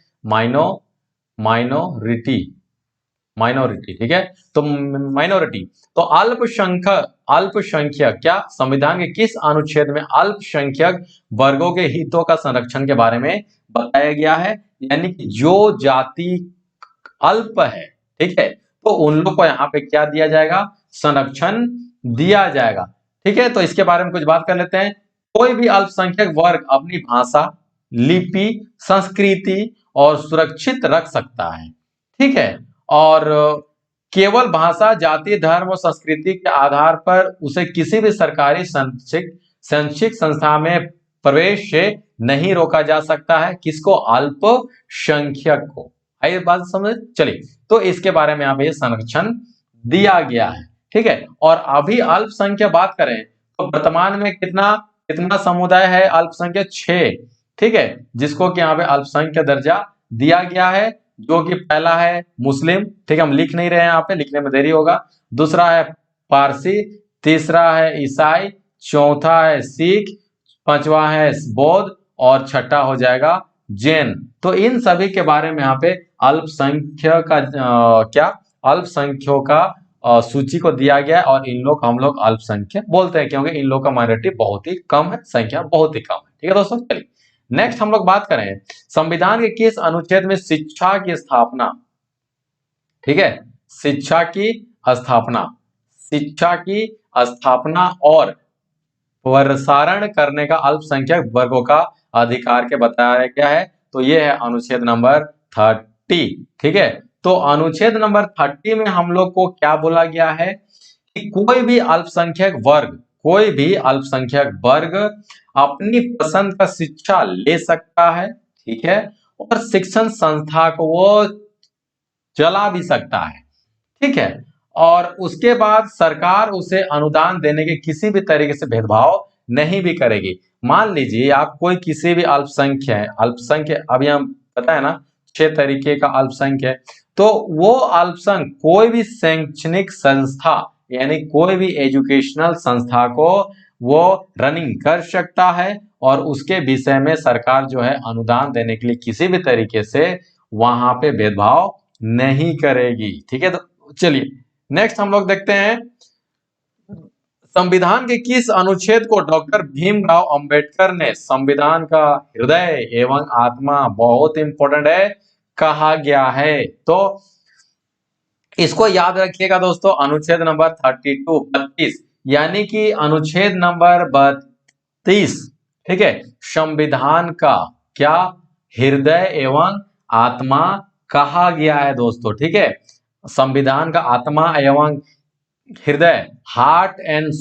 Speaker 1: माइनोरिटी, ठीक है। तो माइनॉरिटी, तो अल्पसंख्यक क्या संविधान के किस अनुच्छेद में अल्पसंख्यक वर्गों के हितों का संरक्षण के बारे में बताया गया है। यानी कि जो जाति अल्प है, ठीक है, तो उन लोग को यहाँ पे क्या दिया जाएगा, संरक्षण दिया जाएगा, ठीक है। तो इसके बारे में कुछ बात कर लेते हैं। कोई भी अल्पसंख्यक वर्ग अपनी भाषा, लिपि, संस्कृति और सुरक्षित रख सकता है, ठीक है। और केवल भाषा, जाति, धर्म और संस्कृति के आधार पर उसे किसी भी सरकारी शैक्षिक संस्था में प्रवेश से नहीं रोका जा सकता है। किसको, अल्पसंख्यक को। आइए बात समझ, चलिए तो इसके बारे में यहाँ पे संरक्षण दिया गया है, ठीक है। और अभी अल्पसंख्यक बात करें तो वर्तमान में कितना कितना समुदाय है अल्पसंख्यक, 6, ठीक है, जिसको कि यहाँ पे अल्पसंख्यक दर्जा दिया गया है। जो कि पहला है मुस्लिम, ठीक है, हम लिख नहीं रहे हैं यहाँ पे, लिखने में देरी होगा। दूसरा है पारसी, तीसरा है ईसाई, चौथा है सिख, पांचवा है बौद्ध और छठा हो जाएगा जैन। तो इन सभी के बारे में यहाँ पे अल्पसंख्यक का अल्पसंख्यकों का सूची को दिया गया है और इन लोग हम लोग अल्पसंख्यक बोलते हैं क्योंकि इन लोग का माइनॉरिटी बहुत ही कम है, संख्या बहुत ही कम है, ठीक है दोस्तों। चलिए नेक्स्ट हम लोग बात करें संविधान के किस अनुच्छेद में शिक्षा की स्थापना, ठीक है, शिक्षा की स्थापना और प्रसारण करने का अल्पसंख्यक वर्गों का अधिकार के बताया गया है। तो ये है अनुच्छेद नंबर 30, ठीक है। तो अनुच्छेद नंबर 30 में हम लोग को क्या बोला गया है कि कोई भी अल्पसंख्यक वर्ग अपनी पसंद का शिक्षा ले सकता है, ठीक है, और शिक्षण संस्था को वो चला भी सकता है, ठीक है। और उसके बाद सरकार उसे अनुदान देने के किसी भी तरीके से भेदभाव नहीं भी करेगी। मान लीजिए आप कोई किसी भी अल्पसंख्यक अभी हम पता है ना 6 तरीके का अल्पसंख्यक, तो वो अल्पसंख्यक कोई भी शैक्षणिक संस्था यानी कोई भी एजुकेशनल संस्था को वो रनिंग कर सकता है और उसके विषय में सरकार जो है अनुदान देने के लिए किसी भी तरीके से वहां पे भेदभाव नहीं करेगी, ठीक है। तो चलिए नेक्स्ट हम लोग देखते हैं संविधान के किस अनुच्छेद को डॉक्टर भीमराव अंबेडकर ने संविधान का हृदय एवं आत्मा, बहुत इंपॉर्टेंट है, कहा गया है। तो इसको याद रखिएगा दोस्तों, अनुच्छेद नंबर 32 यानी कि अनुच्छेद नंबर 32, ठीक है, संविधान का क्या हृदय एवं आत्मा कहा गया है दोस्तों, ठीक है। संविधान का आत्मा एवं हृदय, हार्ट एंड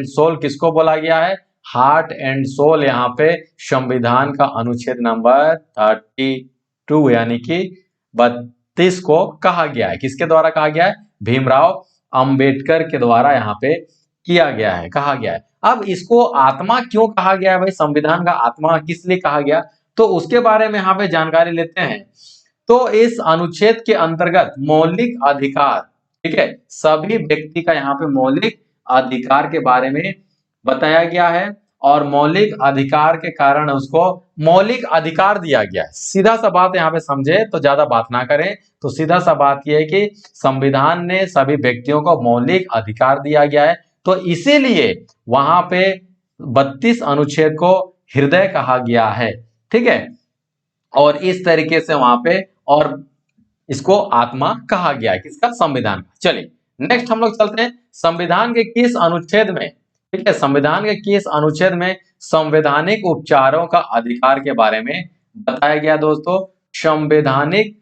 Speaker 1: सोल किसको बोला गया है, हार्ट एंड सोल यहाँ पे संविधान का अनुच्छेद नंबर 32 यानी कि 32 को कहा गया है। किसके द्वारा कहा गया है, भीमराव अंबेडकर के द्वारा यहाँ पे किया गया है, कहा गया है। अब इसको आत्मा क्यों कहा गया है भाई, संविधान का आत्मा किस लिए कहा गया, तो उसके बारे में यहाँ पे जानकारी लेते हैं। तो इस अनुच्छेद के अंतर्गत मौलिक अधिकार, ठीक है, सभी व्यक्ति का यहाँ पे मौलिक अधिकार के बारे में बताया गया है और मौलिक अधिकार के कारण उसको मौलिक अधिकार दिया गया है। सीधा सा बात यहाँ पे समझे तो ज्यादा बात ना करें, तो सीधा सा बात यह है कि संविधान ने सभी व्यक्तियों को मौलिक अधिकार दिया गया है, तो इसीलिए वहां पे 32 अनुच्छेद को हृदय कहा गया है, ठीक है, और इस तरीके से वहां पे और इसको आत्मा कहा गया है, किसका, संविधान का। चलिए नेक्स्ट हम लोग चलते हैं संविधान के किस अनुच्छेद में, ठीक है, संविधान के किस अनुच्छेद में संवैधानिक उपचारों का अधिकार के बारे में बताया गया दोस्तों संवैधानिक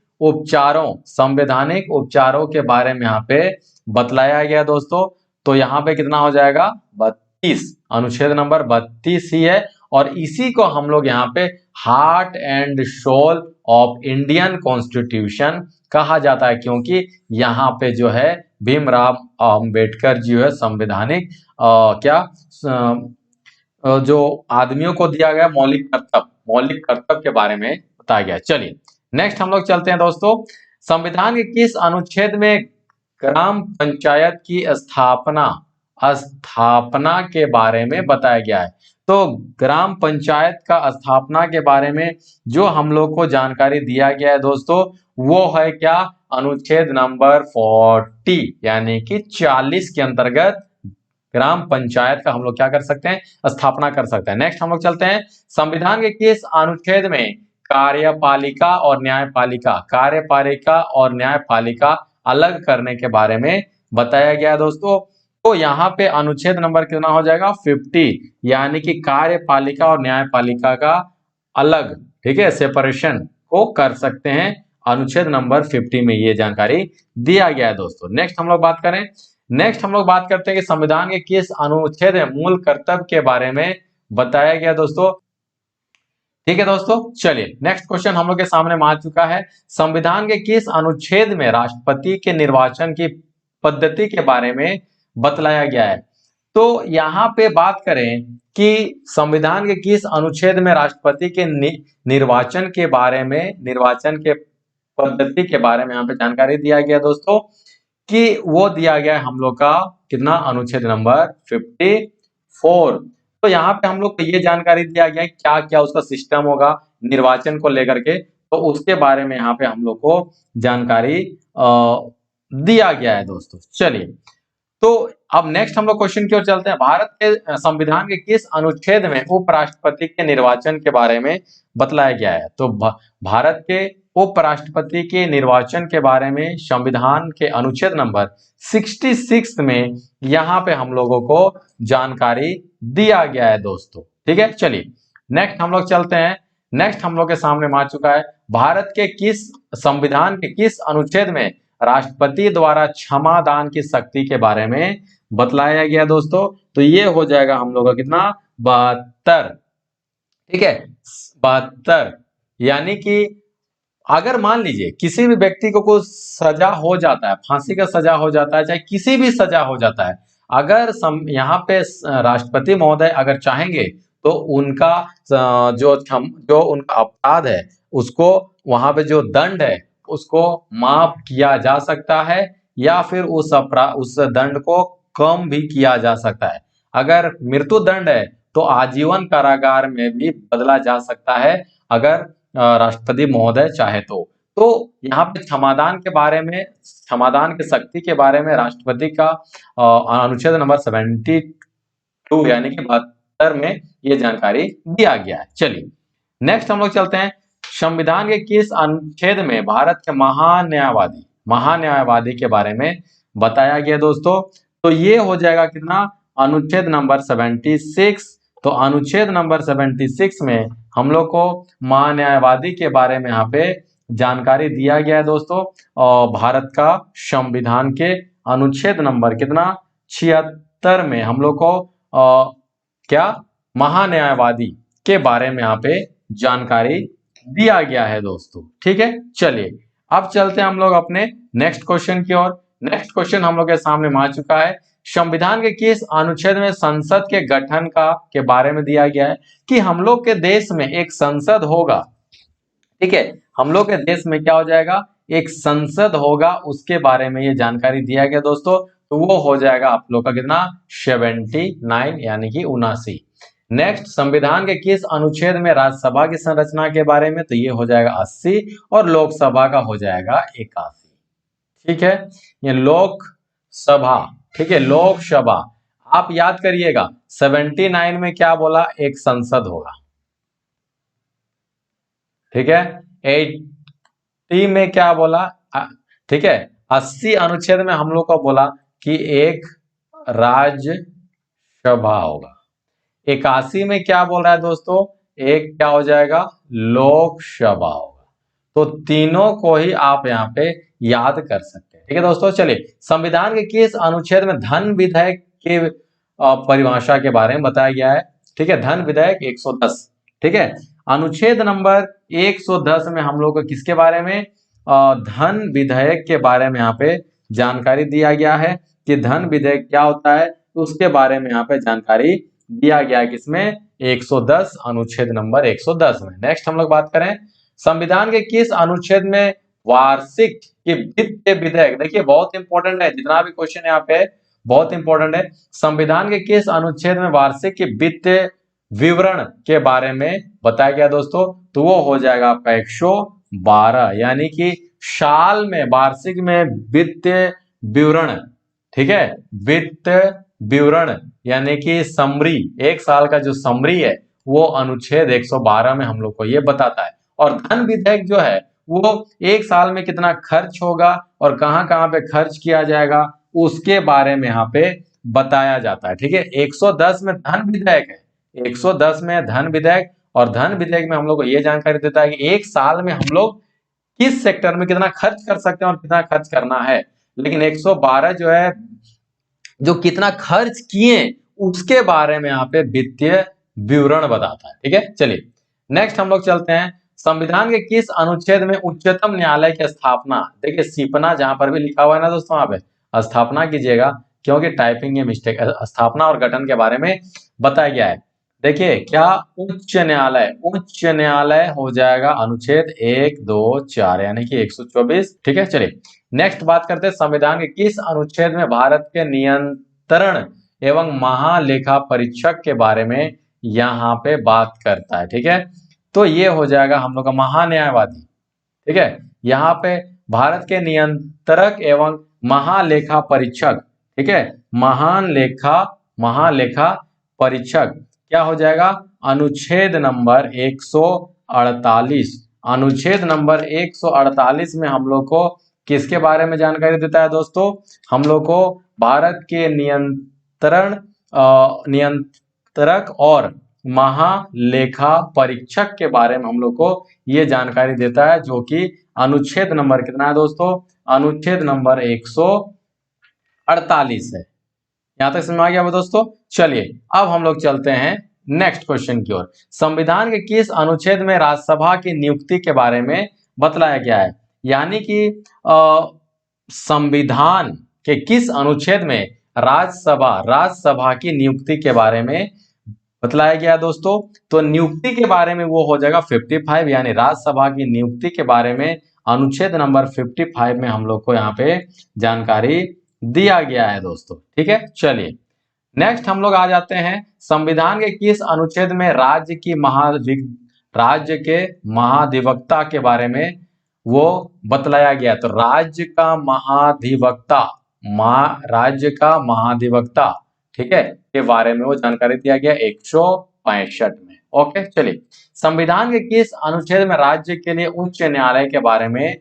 Speaker 1: उपचारों के बारे में यहाँ पे बतलाया गया दोस्तों। तो यहाँ पे कितना हो जाएगा 32, अनुच्छेद नंबर 32 ही है। और इसी को हम लोग यहाँ पे heart and soul of Indian constitution कहा जाता है, क्योंकि यहाँ पे जो है भीमराव अंबेडकर जी है संवैधानिक जो आदमियों को दिया गया मौलिक कर्तव्य के बारे में बताया गया। चलिए नेक्स्ट हम लोग चलते हैं दोस्तों। संविधान के किस अनुच्छेद में ग्राम पंचायत की स्थापना के बारे में बताया गया है? तो ग्राम पंचायत का स्थापना के बारे में जो हम लोग को जानकारी दिया गया है दोस्तों, वो है क्या? अनुच्छेद नंबर 40 यानी कि 40 के अंतर्गत ग्राम पंचायत का हम लोग क्या कर सकते हैं? स्थापना कर सकते हैं। नेक्स्ट हम लोग चलते हैं, संविधान के किस अनुच्छेद में कार्यपालिका और न्यायपालिका अलग करने के बारे में बताया गया दोस्तों? तो यहाँ पे अनुच्छेद नंबर कितना हो जाएगा 50, यानी कि कार्यपालिका और न्यायपालिका का अलग, ठीक है, सेपरेशन को कर सकते हैं। अनुच्छेद नंबर 50 में ये जानकारी दिया गया है दोस्तों। नेक्स्ट हम लोग बात करते हैं कि संविधान के किस अनुच्छेद में मूल कर्तव्य के बारे में बताया गया दोस्तों? ठीक है दोस्तों, चलिए नेक्स्ट क्वेश्चन हम लोग के सामने आ चुका है। संविधान के किस अनुच्छेद में राष्ट्रपति के निर्वाचन की पद्धति के बारे में बतलाया गया है? तो यहाँ पे बात करें कि संविधान के किस अनुच्छेद में राष्ट्रपति के निर्वाचन के पद्धति के बारे में यहाँ पे जानकारी दिया गया दोस्तों, कि वो दिया गया है हम लोग का कितना? अनुच्छेद नंबर 54। तो यहाँ पे हम लोग को ये जानकारी दिया गया है क्या क्या उसका सिस्टम होगा निर्वाचन को लेकर के, तो उसके बारे में यहाँ पे हम लोग को जानकारी दिया गया है दोस्तों। चलिए तो अब नेक्स्ट हम लोग क्वेश्चन की ओर चलते हैं। भारत के संविधान के किस अनुच्छेद में उपराष्ट्रपति के निर्वाचन के बारे में बतलाया गया है? तो भारत के उपराष्ट्रपति के निर्वाचन के बारे में संविधान के अनुच्छेद नंबर 66 में यहाँ पे हम लोगों को जानकारी दिया गया है दोस्तों। ठीक है, चलिए नेक्स्ट हम लोग चलते हैं। नेक्स्ट हम लोग के सामने आ चुका है, भारत के संविधान के किस अनुच्छेद में राष्ट्रपति द्वारा क्षमा दान की शक्ति के बारे में बतलाया गया दोस्तों? तो ये हो जाएगा हम लोग का कितना? 72। ठीक है, 72। यानी कि अगर मान लीजिए किसी भी व्यक्ति को कोई सजा हो जाता है, फांसी का सजा हो जाता है, चाहे किसी भी सजा हो जाता है, अगर यहाँ पे राष्ट्रपति महोदय अगर चाहेंगे तो उनका जो उनका अपराध है उसको, वहां पे जो दंड है उसको माफ किया जा सकता है, या फिर उस दंड को कम भी किया जा सकता है। अगर मृत्यु दंड है तो आजीवन कारागार में भी बदला जा सकता है, अगर राष्ट्रपति महोदय चाहे तो यहाँ पे क्षमादान की शक्ति के बारे में राष्ट्रपति का अनुच्छेद नंबर 72 यानी कि 72 में ये जानकारी दिया गया है। चलिए नेक्स्ट हम लोग चलते हैं, संविधान के किस अनुच्छेद में भारत के महान्यायवादी के बारे में बताया गया दोस्तों? तो ये हो जाएगा कितना? अनुच्छेद नंबर 76। तो अनुच्छेद नंबर 76 में हम लोग को महान्यायवादी के बारे में यहाँ पे जानकारी दिया गया है दोस्तों। और भारत का संविधान के अनुच्छेद नंबर कितना? 76 में हम लोग को क्या महान्यायवादी के बारे में यहाँ पे जानकारी दिया गया है दोस्तों। ठीक है, चलिए अब चलते हैं हम लोग अपने नेक्स्ट क्वेश्चन की ओर। नेक्स्ट क्वेश्चन हम लोग के सामने आ चुका है, संविधान के किस अनुच्छेद में संसद के गठन के बारे में दिया गया है? कि हम लोग के देश में एक संसद होगा। ठीक है, हम लोग के देश में क्या हो जाएगा? एक संसद होगा, उसके बारे में ये जानकारी दिया गया दोस्तों। तो वो हो जाएगा आप लोग का कितना? 79 यानी कि 79। नेक्स्ट, संविधान के किस अनुच्छेद में राज्यसभा की संरचना के बारे में? तो ये हो जाएगा 80 और लोकसभा का हो जाएगा 81। ठीक है, ये लोकसभा, ठीक है, लोकसभा आप याद करिएगा 79 में क्या बोला? एक संसद होगा। ठीक है, 80 में क्या बोला? ठीक है, 80 अनुच्छेद में हम लोग को बोला कि एक राज्यसभा होगा। 81 में क्या बोल रहा है दोस्तों? एक क्या हो जाएगा, लोकसभा होगा। तो तीनों को ही आप यहाँ पे याद कर सकते हैं। ठीक है दोस्तों, चलिए संविधान के किस अनुच्छेद में धन विधेयक के परिभाषा के बारे में बताया गया है। ठीक है, धन विधेयक 110। ठीक है, अनुच्छेद नंबर 110 में हम लोग को किसके बारे में, धन विधेयक के बारे में यहाँ पे जानकारी दिया गया है कि धन विधेयक क्या होता है, तो उसके बारे में यहाँ पे जानकारी दिया गया है किसमें, 110, अनुच्छेद नंबर 110 में। नेक्स्ट हम लोग बात करें संविधान के किस अनुच्छेद में वार्षिक की वित्तीय विधेयक, देखिए बहुत इंपॉर्टेंट है, जितना भी क्वेश्चन यहाँ पे बहुत इंपॉर्टेंट है। संविधान के किस अनुच्छेद में वार्षिक की वित्तीय विवरण के बारे में बताया गया दोस्तों, तो वो हो जाएगा आपका 112, यानी कि साल में वार्षिक में वित्तीय विवरण। ठीक है, वित्त विवरण यानी कि समरी, एक साल का जो समरी है वो अनुच्छेद 112 में हम लोग को ये बताता है। और धन विधेयक जो है वो एक साल में कितना खर्च होगा और कहां कहां पे खर्च किया जाएगा उसके बारे में यहाँ पे बताया जाता है। ठीक है, 110 में धन विधेयक है, 110 में धन विधेयक, और धन विधेयक में हम लोग को ये जानकारी देता है कि एक साल में हम लोग किस सेक्टर में कितना खर्च कर सकते हैं और कितना खर्च करना है। लेकिन 112 जो है जो कितना खर्च किए उसके बारे में यहाँ पे वित्तीय विवरण बताता है। ठीक है, चलिए नेक्स्ट हम लोग चलते हैं संविधान के किस अनुच्छेद में उच्चतम न्यायालय की स्थापना, देखिए सिपना जहां पर भी लिखा हुआ है ना दोस्तों, वहां पे स्थापना कीजिएगा क्योंकि टाइपिंग में मिस्टेक, स्थापना और गठन के बारे में बताया गया है। देखिए क्या, उच्च न्यायालय, उच्च न्यायालय हो जाएगा अनुच्छेद 1, 2, 4 यानी कि 124। ठीक है, चलिए नेक्स्ट बात करते हैं संविधान के किस अनुच्छेद में भारत के नियंत्रण एवं महालेखा परीक्षक के बारे में यहाँ पे बात करता है। ठीक है, तो ये हो जाएगा हम लोग का महान्यायवादी। ठीक है, यहाँ पे भारत के नियंत्रक एवं महालेखा परीक्षक, ठीक है, महालेखा परीक्षक क्या हो जाएगा, अनुच्छेद नंबर 148। अनुच्छेद नंबर 148 में हम लोग को किसके बारे में जानकारी देता है दोस्तों, हम लोग को भारत के नियंत्रक और महालेखा परीक्षक के बारे में हम लोग को ये जानकारी देता है, जो कि अनुच्छेद नंबर कितना है दोस्तों, अनुच्छेद नंबर 148 है। यहां तक समझ में आ गया दोस्तों। चलिए अब हम लोग चलते हैं नेक्स्ट क्वेश्चन की ओर। संविधान के किस अनुच्छेद में राज्यसभा की नियुक्ति के बारे में बतलाया गया है, यानी कि संविधान के किस अनुच्छेद में राज्यसभा की नियुक्ति के बारे में बतलाया गया दोस्तों, तो नियुक्ति के बारे में वो हो जाएगा 55, यानी राज्यसभा की नियुक्ति के बारे में अनुच्छेद नंबर 55 में हम लोग को यहाँ पे जानकारी दिया गया है दोस्तों। ठीक है, चलिए नेक्स्ट हम लोग आ जाते हैं संविधान के किस अनुच्छेद में राज्य के महाधिवक्ता के बारे में वो बतलाया गया, तो राज्य का महाधिवक्ता ठीक है के बारे में वो जानकारी दिया गया 165 में। ओके, चलिए संविधान के किस अनुच्छेद में राज्य के लिए उच्च न्यायालय के बारे में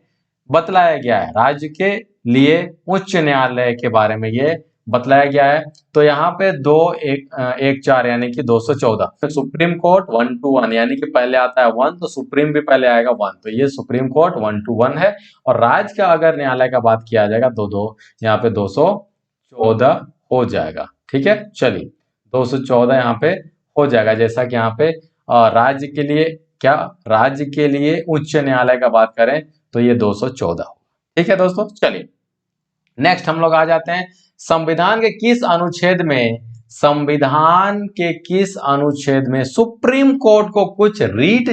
Speaker 1: बतलाया गया है, राज्य के लिए उच्च न्यायालय के बारे में ये बतलाया गया है, तो यहाँ पे 214 यानी कि 214, सुप्रीम कोर्ट 1 to 1 यानी कि पहले आता है 1 तो सुप्रीम भी पहले आएगा 1, तो ये सुप्रीम कोर्ट 1 to 1 है। और राज्य का अगर न्यायालय का बात किया जाएगा तो यहाँ पे 214 हो जाएगा। ठीक है, चलिए 214 यहाँ पे हो जाएगा, जैसा कि यहाँ पे राज्य के लिए क्या, राज्य के लिए उच्च न्यायालय का बात करें तो ये 214 होगा। ठीक है दोस्तों, चलिए नेक्स्ट हम लोग आ जाते हैं संविधान के किस अनुच्छेद में सुप्रीम कोर्ट को कुछ रीट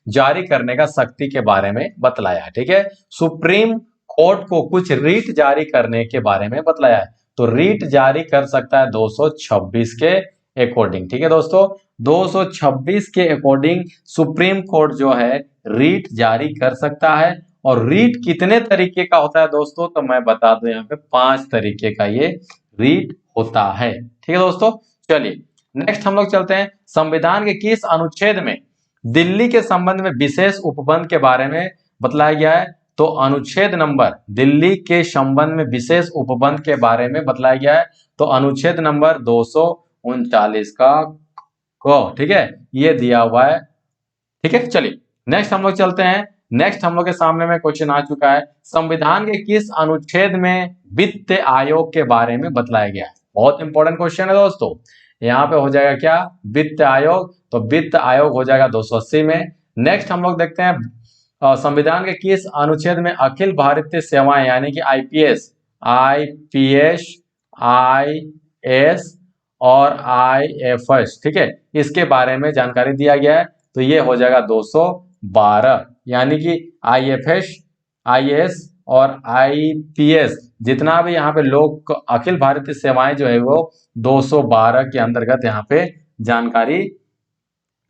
Speaker 1: जारी करने का शक्ति के बारे में बतलाया है। ठीक है, सुप्रीम कोर्ट को कुछ रीट जारी करने के बारे में बतलाया है, तो रीट जारी कर सकता है 226 के अकॉर्डिंग। ठीक है दोस्तों, 226 के अकॉर्डिंग सुप्रीम कोर्ट जो है रीट जारी कर सकता है। और रीट कितने तरीके का होता है दोस्तों, तो मैं बता दूं यहाँ पे 5 तरीके का ये रीट होता है। ठीक है दोस्तों, चलिए नेक्स्ट हम लोग चलते हैं संविधान के किस अनुच्छेद में दिल्ली के संबंध में विशेष उपबंध के बारे में बतलाया गया है, तो अनुच्छेद नंबर दिल्ली के संबंध में विशेष उपबंध के बारे में बतलाया गया है, तो अनुच्छेद नंबर 239 का को, ठीक है, ये दिया हुआ है। ठीक है, चलिए नेक्स्ट हम लोग चलते हैं। नेक्स्ट हम लोग के सामने में क्वेश्चन आ चुका है, संविधान के किस अनुच्छेद में वित्त आयोग के बारे में बतलाया गया है। बहुत इंपॉर्टेंट क्वेश्चन है दोस्तों। यहाँ पे हो जाएगा क्या, वित्त आयोग, तो वित्त आयोग हो जाएगा 280 में। नेक्स्ट हम लोग देखते हैं संविधान के किस अनुच्छेद में अखिल भारतीय सेवाएं यानी कि आईपीएस, आईपीएस, आईएएस और आईएफएस, ठीक है, इसके बारे में जानकारी दिया गया है। तो ये हो जाएगा 212, यानी कि आईएफएस, आईएएस और आईपीएस जितना भी यहाँ पे लोग अखिल भारतीय सेवाएं जो है वो 212 के अंतर्गत यहाँ पे जानकारी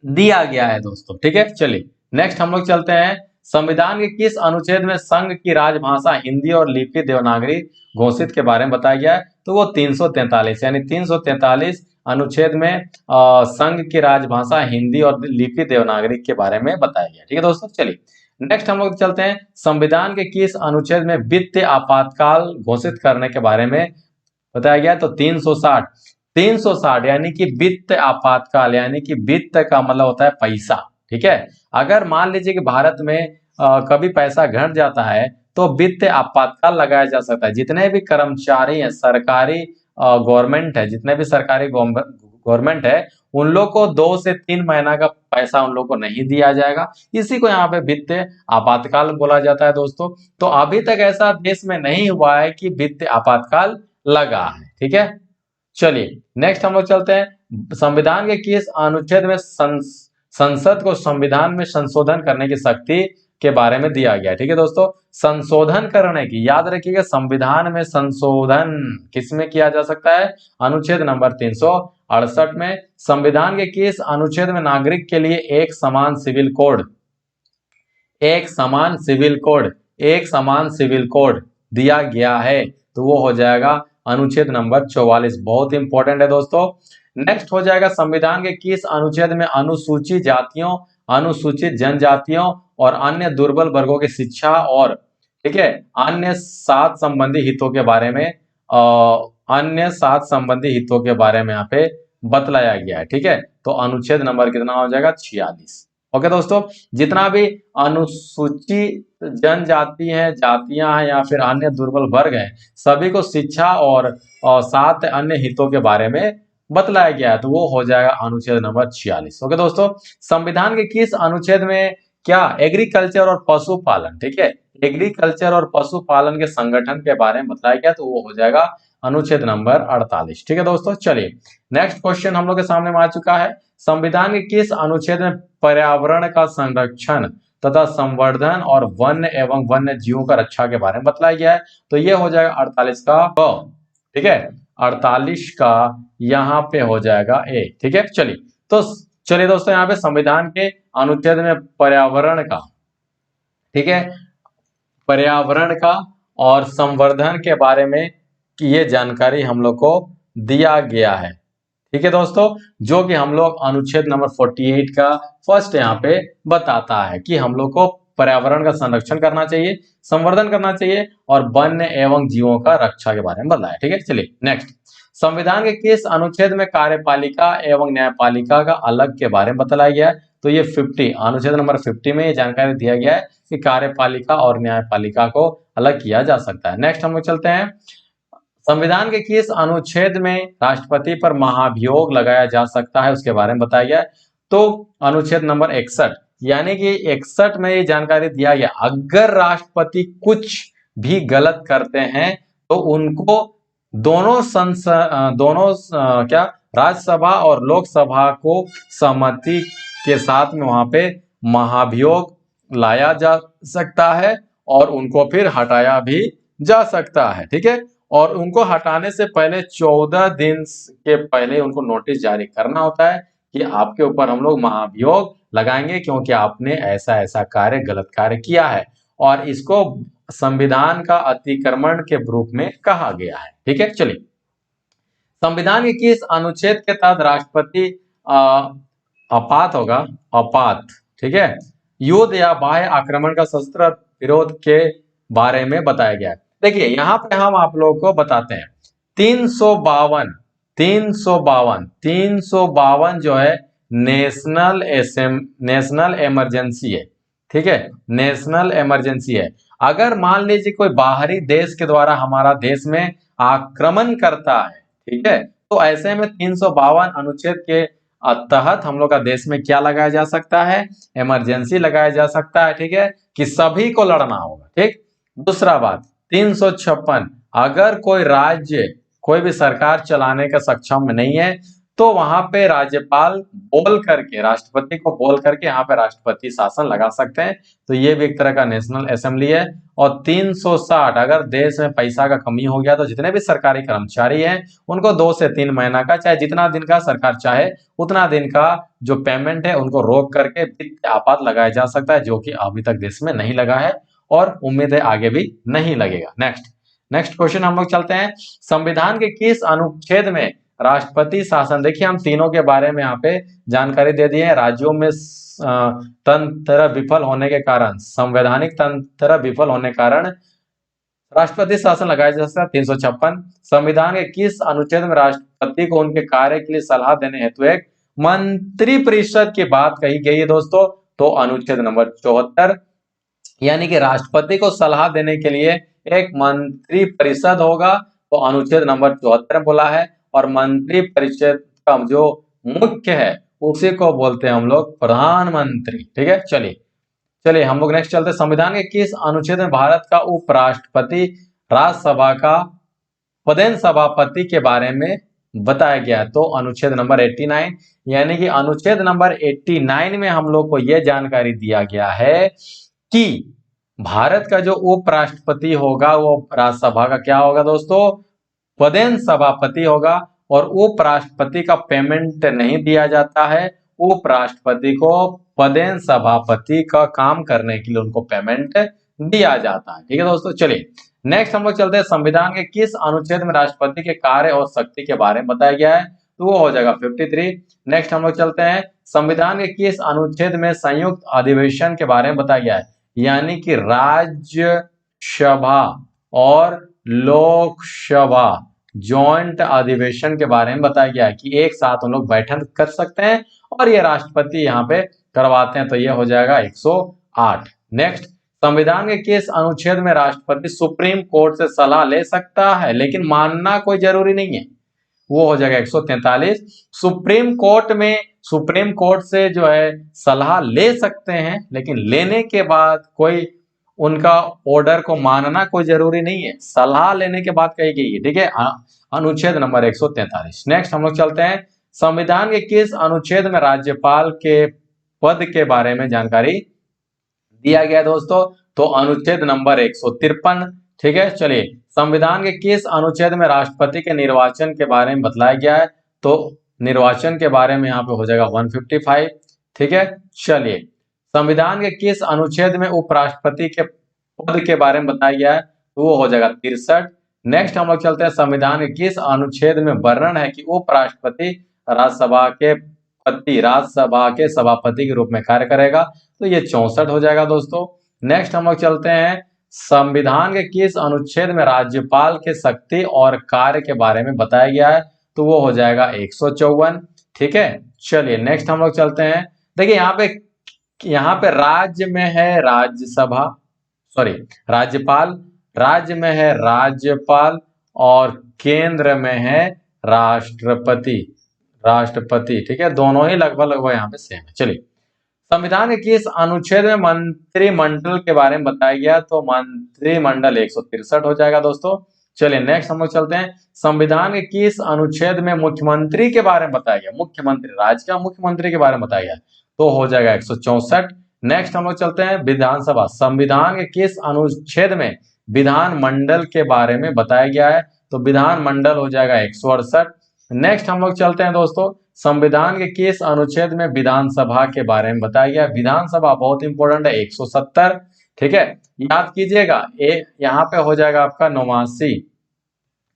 Speaker 1: दिया गया है दोस्तों। ठीक है, चलिए नेक्स्ट हम लोग चलते हैं, संविधान के किस अनुच्छेद में संघ की राजभाषा हिंदी और लिपि देवनागरी घोषित के बारे में बताया गया है। तो वो 343, यानी 343 अनुच्छेद में संघ की राजभाषा हिंदी और लिपि देवनागरी के बारे में बताया गया। ठीक है दोस्तों, चलिए नेक्स्ट हम लोग चलते हैं, संविधान के किस अनुच्छेद में वित्त आपातकाल घोषित करने के बारे में बताया गया। तो 360, 360 यानी कि वित्त आपातकाल, यानी कि वित्त का मतलब होता है पैसा। ठीक है, अगर मान लीजिए कि भारत में कभी पैसा घट जाता है तो वित्त आपातकाल लगाया जा सकता है। जितने भी कर्मचारी हैं, सरकारी गवर्नमेंट है, जितने भी सरकारी गवर्नमेंट है, उन लोग को 2 से 3 महीना का पैसा उन लोग को नहीं दिया जाएगा। इसी को यहाँ पे वित्त आपातकाल बोला जाता है दोस्तों। तो अभी तक ऐसा देश में नहीं हुआ है कि वित्त आपातकाल लगा है। ठीक है, चलिए नेक्स्ट हम लोग चलते हैं, संविधान के किस अनुच्छेद में संसद को संविधान में संशोधन करने की शक्ति के बारे में दिया गया है। ठीक है दोस्तों, संशोधन करने की, याद रखिएगा संविधान में संशोधन किसमें किया जा सकता है, अनुच्छेद नंबर 368 में। संविधान के किस अनुच्छेद में नागरिक के लिए एक समान सिविल कोड, एक समान सिविल कोड, एक समान सिविल कोड दिया गया है। तो वो हो जाएगा अनुच्छेद नंबर 44, बहुत इंपॉर्टेंट है दोस्तों। नेक्स्ट हो जाएगा, संविधान के किस अनुच्छेद में अनुसूचित जातियों, अनुसूचित जनजातियों और अन्य दुर्बल वर्गों की शिक्षा और, ठीक है, अन्य 7 संबंधी हितों के बारे में अन्य 7 संबंधी हितों के बारे में यहाँ पे बतलाया गया है। ठीक है, तो अनुच्छेद नंबर कितना हो जाएगा, 46। ओके दोस्तों, जितना भी अनुसूचित जनजाति है, जातियां हैं या फिर अन्य दुर्बल वर्ग हैं, सभी को शिक्षा और 7 अन्य हितों के बारे में बतलाया गया है। तो वो हो जाएगा अनुच्छेद नंबर 46। ओके दोस्तों, संविधान के किस अनुच्छेद में क्या एग्रीकल्चर और पशुपालन, ठीक है, एग्रीकल्चर और पशुपालन के संगठन के बारे में बताया गया। तो वो हो जाएगा अनुच्छेद नंबर 48। ठीक है दोस्तों, चलिए नेक्स्ट क्वेश्चन हम लोग के सामने में आ चुका है, संविधान के किस अनुच्छेद में पर्यावरण का संरक्षण तथा संवर्धन और वन्य एवं वन्य जीवों का रक्षा के बारे में बताया गया है। तो ये हो जाएगा 48 का, ठीक है, 48 का यहाँ पे हो जाएगा ए। ठीक है, चलिए दोस्तों, यहाँ पे संविधान के अनुच्छेद में पर्यावरण का, ठीक है, पर्यावरण का और संवर्धन के बारे में कि ये जानकारी हम लोग को दिया गया है। ठीक है दोस्तों, जो कि हम लोग अनुच्छेद नंबर 48 का फर्स्ट यहाँ पे बताता है कि हम लोग को पर्यावरण का संरक्षण करना चाहिए, संवर्धन करना चाहिए और वन्य एवं जीवों का रक्षा के बारे में बताया। ठीक है, चलिए नेक्स्ट, संविधान के किस अनुच्छेद में कार्यपालिका एवं न्यायपालिका का अलग के बारे में बताया गया है। तो ये 50, अनुच्छेद नंबर 50 में ये जानकारी दिया गया है कि कार्यपालिका और न्यायपालिका को अलग किया जा सकता है। नेक्स्ट हम लोग चलते हैं, संविधान के किस अनुच्छेद में राष्ट्रपति पर महाभियोग लगाया जा सकता है उसके बारे में बताया गया है। तो अनुच्छेद नंबर 61, यानी कि 61 में ये जानकारी दिया गया, अगर राष्ट्रपति कुछ भी गलत करते हैं तो उनको दोनों क्या राज्यसभा और लोकसभा को सहमति के साथ में वहां पे महाभियोग लाया जा सकता है और उनको फिर हटाया भी जा सकता है। ठीक है, और उनको हटाने से पहले 14 दिन के पहले उनको नोटिस जारी करना होता है कि आपके ऊपर हम लोग महाभियोग लगाएंगे क्योंकि आपने ऐसा ऐसा कार्य, गलत कार्य किया है, और इसको संविधान का अतिक्रमण के रूप में कहा गया है। ठीक है, चलिए, संविधान के किस अनुच्छेद के तहत राष्ट्रपति आपात होगा, आपात, ठीक है, युद्ध या बाह्य आक्रमण का सशस्त्र विरोध के बारे में बताया गया है। देखिए यहाँ पे हम आप लोगों को बताते हैं, 352 जो है नेशनल इमरजेंसी है। ठीक है, नेशनल इमरजेंसी है। अगर मान लीजिए कोई बाहरी देश के द्वारा हमारा देश में आक्रमण करता है, ठीक है, तो ऐसे में 352 अनुच्छेद के तहत हम लोग का देश में क्या लगाया जा सकता है, इमरजेंसी लगाया जा सकता है। ठीक है, कि सभी को लड़ना होगा। ठीक, दूसरा बात 356, अगर कोई राज्य कोई भी सरकार चलाने का सक्षम नहीं है तो वहां पे राज्यपाल बोल करके, राष्ट्रपति को बोल करके यहाँ पे राष्ट्रपति शासन लगा सकते हैं। तो ये भी एक तरह का नेशनल असेंबली है। और 360, अगर देश में पैसा का कमी हो गया तो जितने भी सरकारी कर्मचारी हैं उनको 2 से 3 महीना का, चाहे जितना दिन का सरकार चाहे उतना दिन का जो पेमेंट है उनको रोक करके वित्तीय आपात लगाया जा सकता है, जो कि अभी तक देश में नहीं लगा है और उम्मीद है आगे भी नहीं लगेगा। नेक्स्ट क्वेश्चन हम लोग चलते हैं। संविधान के किस अनुच्छेद में राष्ट्रपति शासन, देखिए हम तीनों के बारे में यहाँ पे जानकारी दे दी है। राज्यों में तंत्र विफल होने के कारण, संवैधानिक तंत्र विफल होने के कारण राष्ट्रपति शासन लगाया जा सकता है 356। संविधान के किस अनुच्छेद में राष्ट्रपति को उनके कार्य के लिए सलाह देने हेतु एक मंत्रिपरिषद की बात कही गई है दोस्तों, तो अनुच्छेद नंबर 74, यानी कि राष्ट्रपति को सलाह देने के लिए एक मंत्री परिषद होगा, तो अनुच्छेद नंबर 74 बोला है। और मंत्री परिषद का जो मुख्य है उसी को बोलते हैं हम लोग प्रधानमंत्री। ठीक है, चलिए हम लोग नेक्स्ट चलते हैं। संविधान के किस अनुच्छेद में भारत का उपराष्ट्रपति राज्यसभा का पदेन सभापति के बारे में बताया गया है, तो अनुच्छेद नंबर 89, यानी कि अनुच्छेद नंबर 89 में हम लोग को यह जानकारी दिया गया है कि भारत का जो उपराष्ट्रपति होगा वो राज्यसभा का क्या होगा दोस्तों, पदेन सभापति होगा। और उपराष्ट्रपति का पेमेंट नहीं दिया जाता है, उपराष्ट्रपति को पदेन सभापति का काम करने के लिए उनको पेमेंट दिया जाता है। ठीक है दोस्तों, चलिए नेक्स्ट हम लोग चलते हैं। संविधान के किस अनुच्छेद में राष्ट्रपति के कार्य और शक्ति के बारे में बताया गया है, तो वो हो जाएगा 53। नेक्स्ट हम लोग चलते हैं। संविधान के किस अनुच्छेद में संयुक्त अधिवेशन के बारे में बताया गया है, यानी कि राज्यसभा और लोकसभा जॉइंट अधिवेशन के बारे में बताया गया है कि एक साथ उन लोग बैठक कर सकते हैं और ये राष्ट्रपति यहाँ पे करवाते हैं, तो ये हो जाएगा 108। नेक्स्ट, संविधान के किस अनुच्छेद में राष्ट्रपति सुप्रीम कोर्ट से सलाह ले सकता है लेकिन मानना कोई जरूरी नहीं है, वो हो जाएगा 143। सुप्रीम कोर्ट से जो है सलाह ले सकते हैं लेकिन लेने के बाद कोई उनका ऑर्डर को मानना कोई जरूरी नहीं है, सलाह लेने के बाद कही गई है। ठीक है, अनुच्छेद नंबर 143। नेक्स्ट हम लोग चलते हैं। संविधान के किस अनुच्छेद में राज्यपाल के पद के बारे में जानकारी दिया गया दोस्तों, तो अनुच्छेद नंबर 153। ठीक है, चलिए संविधान के किस अनुच्छेद में राष्ट्रपति के निर्वाचन के बारे में बताया गया है, तो निर्वाचन के बारे में यहाँ पे हो जाएगा 155। ठीक है, चलिए संविधान के किस अनुच्छेद में उपराष्ट्रपति के पद के बारे में बताया गया है, तो वो हो जाएगा 63। नेक्स्ट हम लोग चलते हैं। संविधान के किस अनुच्छेद में वर्णन है कि उपराष्ट्रपति राज्यसभा के सभापति के रूप में कार्य करेगा, तो ये 64 हो जाएगा दोस्तों। नेक्स्ट हम लोग चलते हैं। संविधान के किस अनुच्छेद में राज्यपाल के शक्ति और कार्य के बारे में बताया गया है, तो वो हो जाएगा 154। ठीक है, चलिए नेक्स्ट हम लोग चलते हैं। देखिए यहाँ पे राज्य में है राज्यपाल, राज्य में है राज्यपाल और केंद्र में है राष्ट्रपति। ठीक है, दोनों ही लगभग यहाँ पे सेम है। चलिए संविधान के किस अनुच्छेद में मंत्रिमंडल के बारे में बताया गया, तो मंत्रिमंडल 163 हो जाएगा दोस्तों। चलिए नेक्स्ट हम लोग चलते हैं। संविधान के किस अनुच्छेद में मुख्यमंत्री के बारे में बताया गया, मुख्यमंत्री, राज्य का मुख्यमंत्री के बारे में बताया गया, तो हो जाएगा 164। नेक्स्ट हम लोग चलते हैं। विधानसभा, संविधान के किस अनुच्छेद में विधानमंडल के बारे में बताया गया है, तो विधानमंडल हो जाएगा 168। नेक्स्ट हम लोग चलते हैं दोस्तों। संविधान के किस अनुच्छेद में विधानसभा के बारे में बताया गया, विधानसभा बहुत इंपॉर्टेंट है, 170। ठीक है, याद कीजिएगा, यहाँ पे हो जाएगा आपका 89,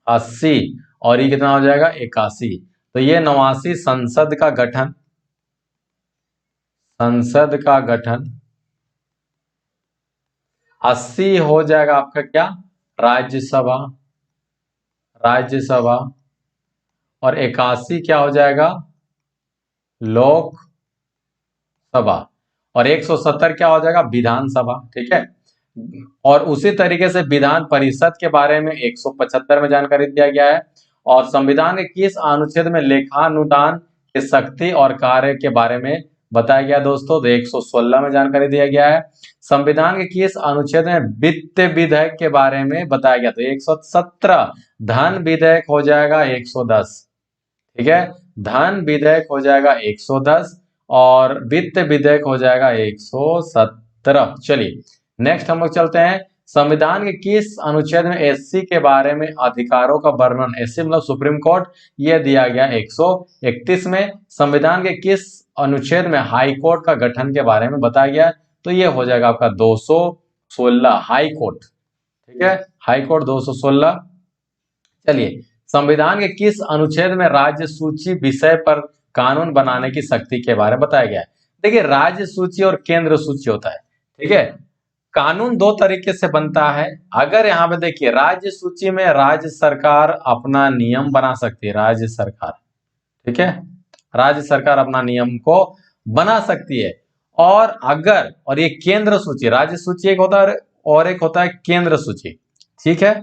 Speaker 1: 80 और ये कितना हो जाएगा 81, तो ये 89 संसद का गठन, 80 हो जाएगा आपका क्या, राज्यसभा और 81 क्या हो जाएगा लोक सभा, और 170 क्या हो जाएगा, विधानसभा। ठीक है, और उसी तरीके से विधान परिषद के बारे में 175 में जानकारी दिया गया है, और संविधान के किस अनुच्छेद में लेखानुदान की शक्ति और कार्य के बारे में बताया गया दोस्तों, तो 116 में जानकारी दिया गया है। संविधान के किस अनुच्छेद में वित्त विधेयक के बारे में बताया गया, तो 117। धन विधेयक हो जाएगा 110। ठीक है, धन विधेयक हो जाएगा 110 और वित्त विधेयक हो जाएगा 117। चलिए नेक्स्ट हम लोग चलते हैं, संविधान के किस अनुच्छेद में एससी के बारे में अधिकारों का वर्णन, एससी मतलब सुप्रीम कोर्ट, यह दिया गया 131 में। संविधान के किस अनुच्छेद में हाई कोर्ट का गठन के बारे में बताया गया, तो यह हो जाएगा आपका 216 हाई कोर्ट। ठीक है, हाई कोर्ट 216। चलिए, संविधान के किस अनुच्छेद में राज्य सूची विषय पर कानून बनाने की शक्ति के बारे में बताया गया है। देखिए, राज्य सूची और केंद्र सूची होता है। ठीक है, कानून दो तरीके से बनता है। अगर यहाँ पे देखिए, राज्य सूची में राज्य सरकार अपना नियम बना सकती है, राज्य सरकार। ठीक है, राज्य सरकार अपना नियम को बना सकती है। और ये केंद्र सूची, राज्य सूची एक होता है और एक होता है केंद्र सूची। ठीक है,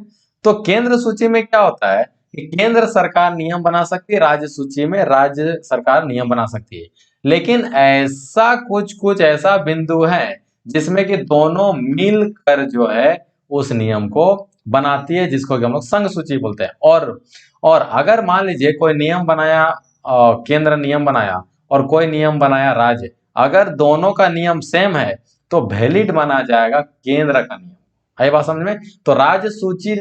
Speaker 1: तो केंद्र सूची में क्या होता है कि केंद्र सरकार नियम बना सकती है, राज्य सूची में राज्य सरकार नियम बना सकती है। लेकिन ऐसा कुछ ऐसा बिंदु है जिसमें कि दोनों मिलकर जो है उस नियम को बनाती है, जिसको कि हम लोग संघ सूची बोलते हैं। और अगर मान लीजिए कोई नियम बनाया, केंद्र नियम बनाया और कोई नियम बनाया राज्य, अगर दोनों का नियम सेम है तो वैलिड माना जाएगा केंद्र का नियम। आई बात समझ में? तो राज्य सूची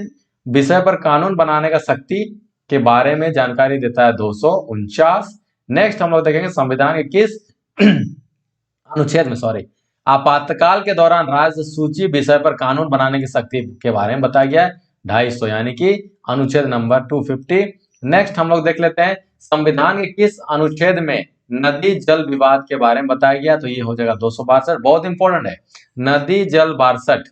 Speaker 1: विषय पर कानून बनाने का शक्ति के बारे में जानकारी देता है 249। नेक्स्ट हम लोग देखेंगे संविधान के किस अनुच्छेद में आपातकाल के दौरान राज्य सूची विषय पर कानून बनाने की शक्ति के बारे में बताया गया है 250, यानी कि अनुच्छेद नंबर 250। नेक्स्ट हम लोग देख लेते हैं संविधान के किस अनुच्छेद में नदी जल विवाद के बारे में बताया गया, तो ये हो जाएगा 262। बहुत इंपॉर्टेंट है, नदी जल 62,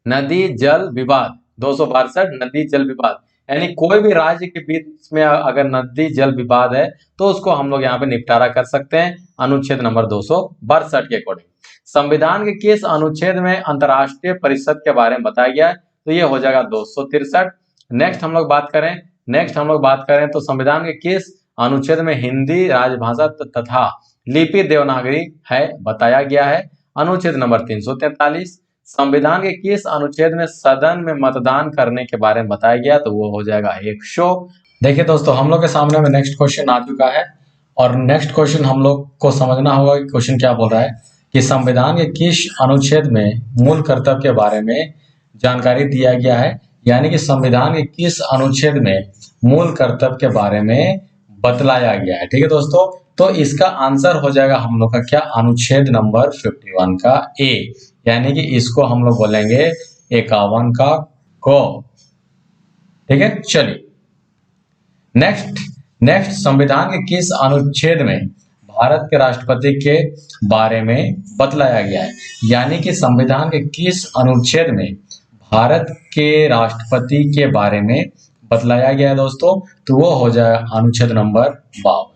Speaker 1: नदी जल विवाद 262, नदी जल विवाद, यानी कोई भी राज्य के बीच में अगर नदी जल विवाद है तो उसको हम लोग यहाँ पे निपटारा कर सकते हैं अनुच्छेद नंबर 262 के अकॉर्डिंग। संविधान के किस अनुच्छेद में अंतर्राष्ट्रीय परिषद के बारे में बताया गया है, तो ये हो जाएगा 263। नेक्स्ट हम लोग बात करें तो संविधान के किस अनुच्छेद में हिंदी राजभाषा तथा लिपि देवनागरी है बताया गया है, अनुच्छेद नंबर 343। संविधान के किस अनुच्छेद में सदन में मतदान करने के बारे में बताया गया, तो वो हो जाएगा 100। देखिए दोस्तों, हम लोग के सामने में नेक्स्ट क्वेश्चन आ चुका है और नेक्स्ट क्वेश्चन हम लोग को समझना होगा कि क्वेश्चन क्या बोल रहा है कि संविधान के किस अनुच्छेद में मूल कर्तव्य के बारे में जानकारी दिया गया है, यानी कि संविधान के किस अनुच्छेद में मूल कर्तव्य के बारे में बतलाया गया है। ठीक है दोस्तों, तो इसका आंसर हो जाएगा हम लोग का क्या, अनुच्छेद नंबर 51 का ए, यानी कि इसको हम लोग बोलेंगे 51 का को। ठीक है, चलिए नेक्स्ट संविधान के किस अनुच्छेद में भारत के राष्ट्रपति के बारे में बतलाया गया है, यानी कि संविधान के किस अनुच्छेद में भारत के राष्ट्रपति के बारे में बतलाया गया है दोस्तों, तो वो हो जाए अनुच्छेद नंबर 52।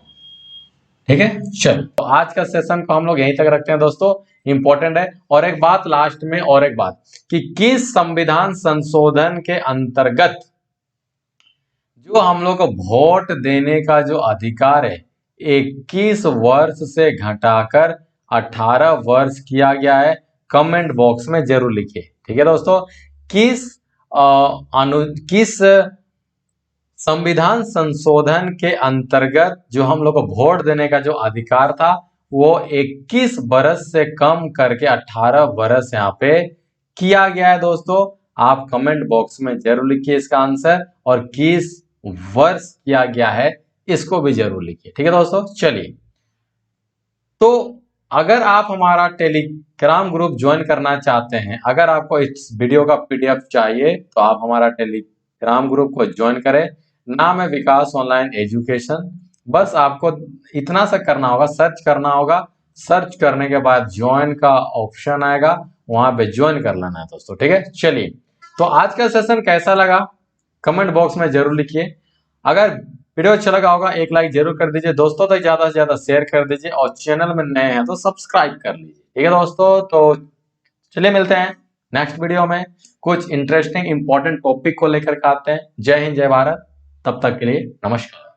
Speaker 1: ठीक है, चलो तो आज का सेशन को हम लोग यहीं तक रखते हैं दोस्तों, इंपॉर्टेंट है। और एक बात लास्ट में, और एक बात कि किस संविधान संशोधन के अंतर्गत जो हम लोग को वोट देने का जो अधिकार है 21 वर्ष से घटाकर 18 वर्ष किया गया है, कमेंट बॉक्स में जरूर लिखिए। ठीक है दोस्तों, किस संविधान संशोधन के अंतर्गत जो हम लोग को वोट देने का जो अधिकार था वो 21 वर्ष से कम करके 18 वर्ष यहाँ पे किया गया है दोस्तों। आप कमेंट बॉक्स में जरूर लिखिए इसका आंसर, और किस वर्ष किया गया है इसको भी जरूर लिखिए। ठीक है दोस्तों, चलिए तो अगर आप हमारा टेलीग्राम ग्रुप ज्वाइन करना चाहते हैं, अगर आपको इस वीडियो का पीडीएफ चाहिए तो आप हमारा टेलीग्राम ग्रुप को ज्वाइन करें। नाम है विकास ऑनलाइन एजुकेशन। बस आपको इतना सा करना होगा, सर्च करना होगा, सर्च करने के बाद ज्वाइन का ऑप्शन आएगा, वहां पे ज्वाइन कर लेना है दोस्तों। ठीक है, चलिए तो आज का सेशन कैसा लगा कमेंट बॉक्स में जरूर लिखिए। अगर वीडियो अच्छा लगा होगा एक लाइक जरूर कर दीजिए, दोस्तों तक ज्यादा से ज्यादा शेयर कर दीजिए और चैनल में नए हैं तो सब्सक्राइब कर लीजिए। ठीक है दोस्तों, तो चलिए मिलते हैं नेक्स्ट वीडियो में कुछ इंटरेस्टिंग इंपॉर्टेंट टॉपिक को लेकर के आते हैं। जय हिंद, जय भारत, तब तक के लिए नमस्कार।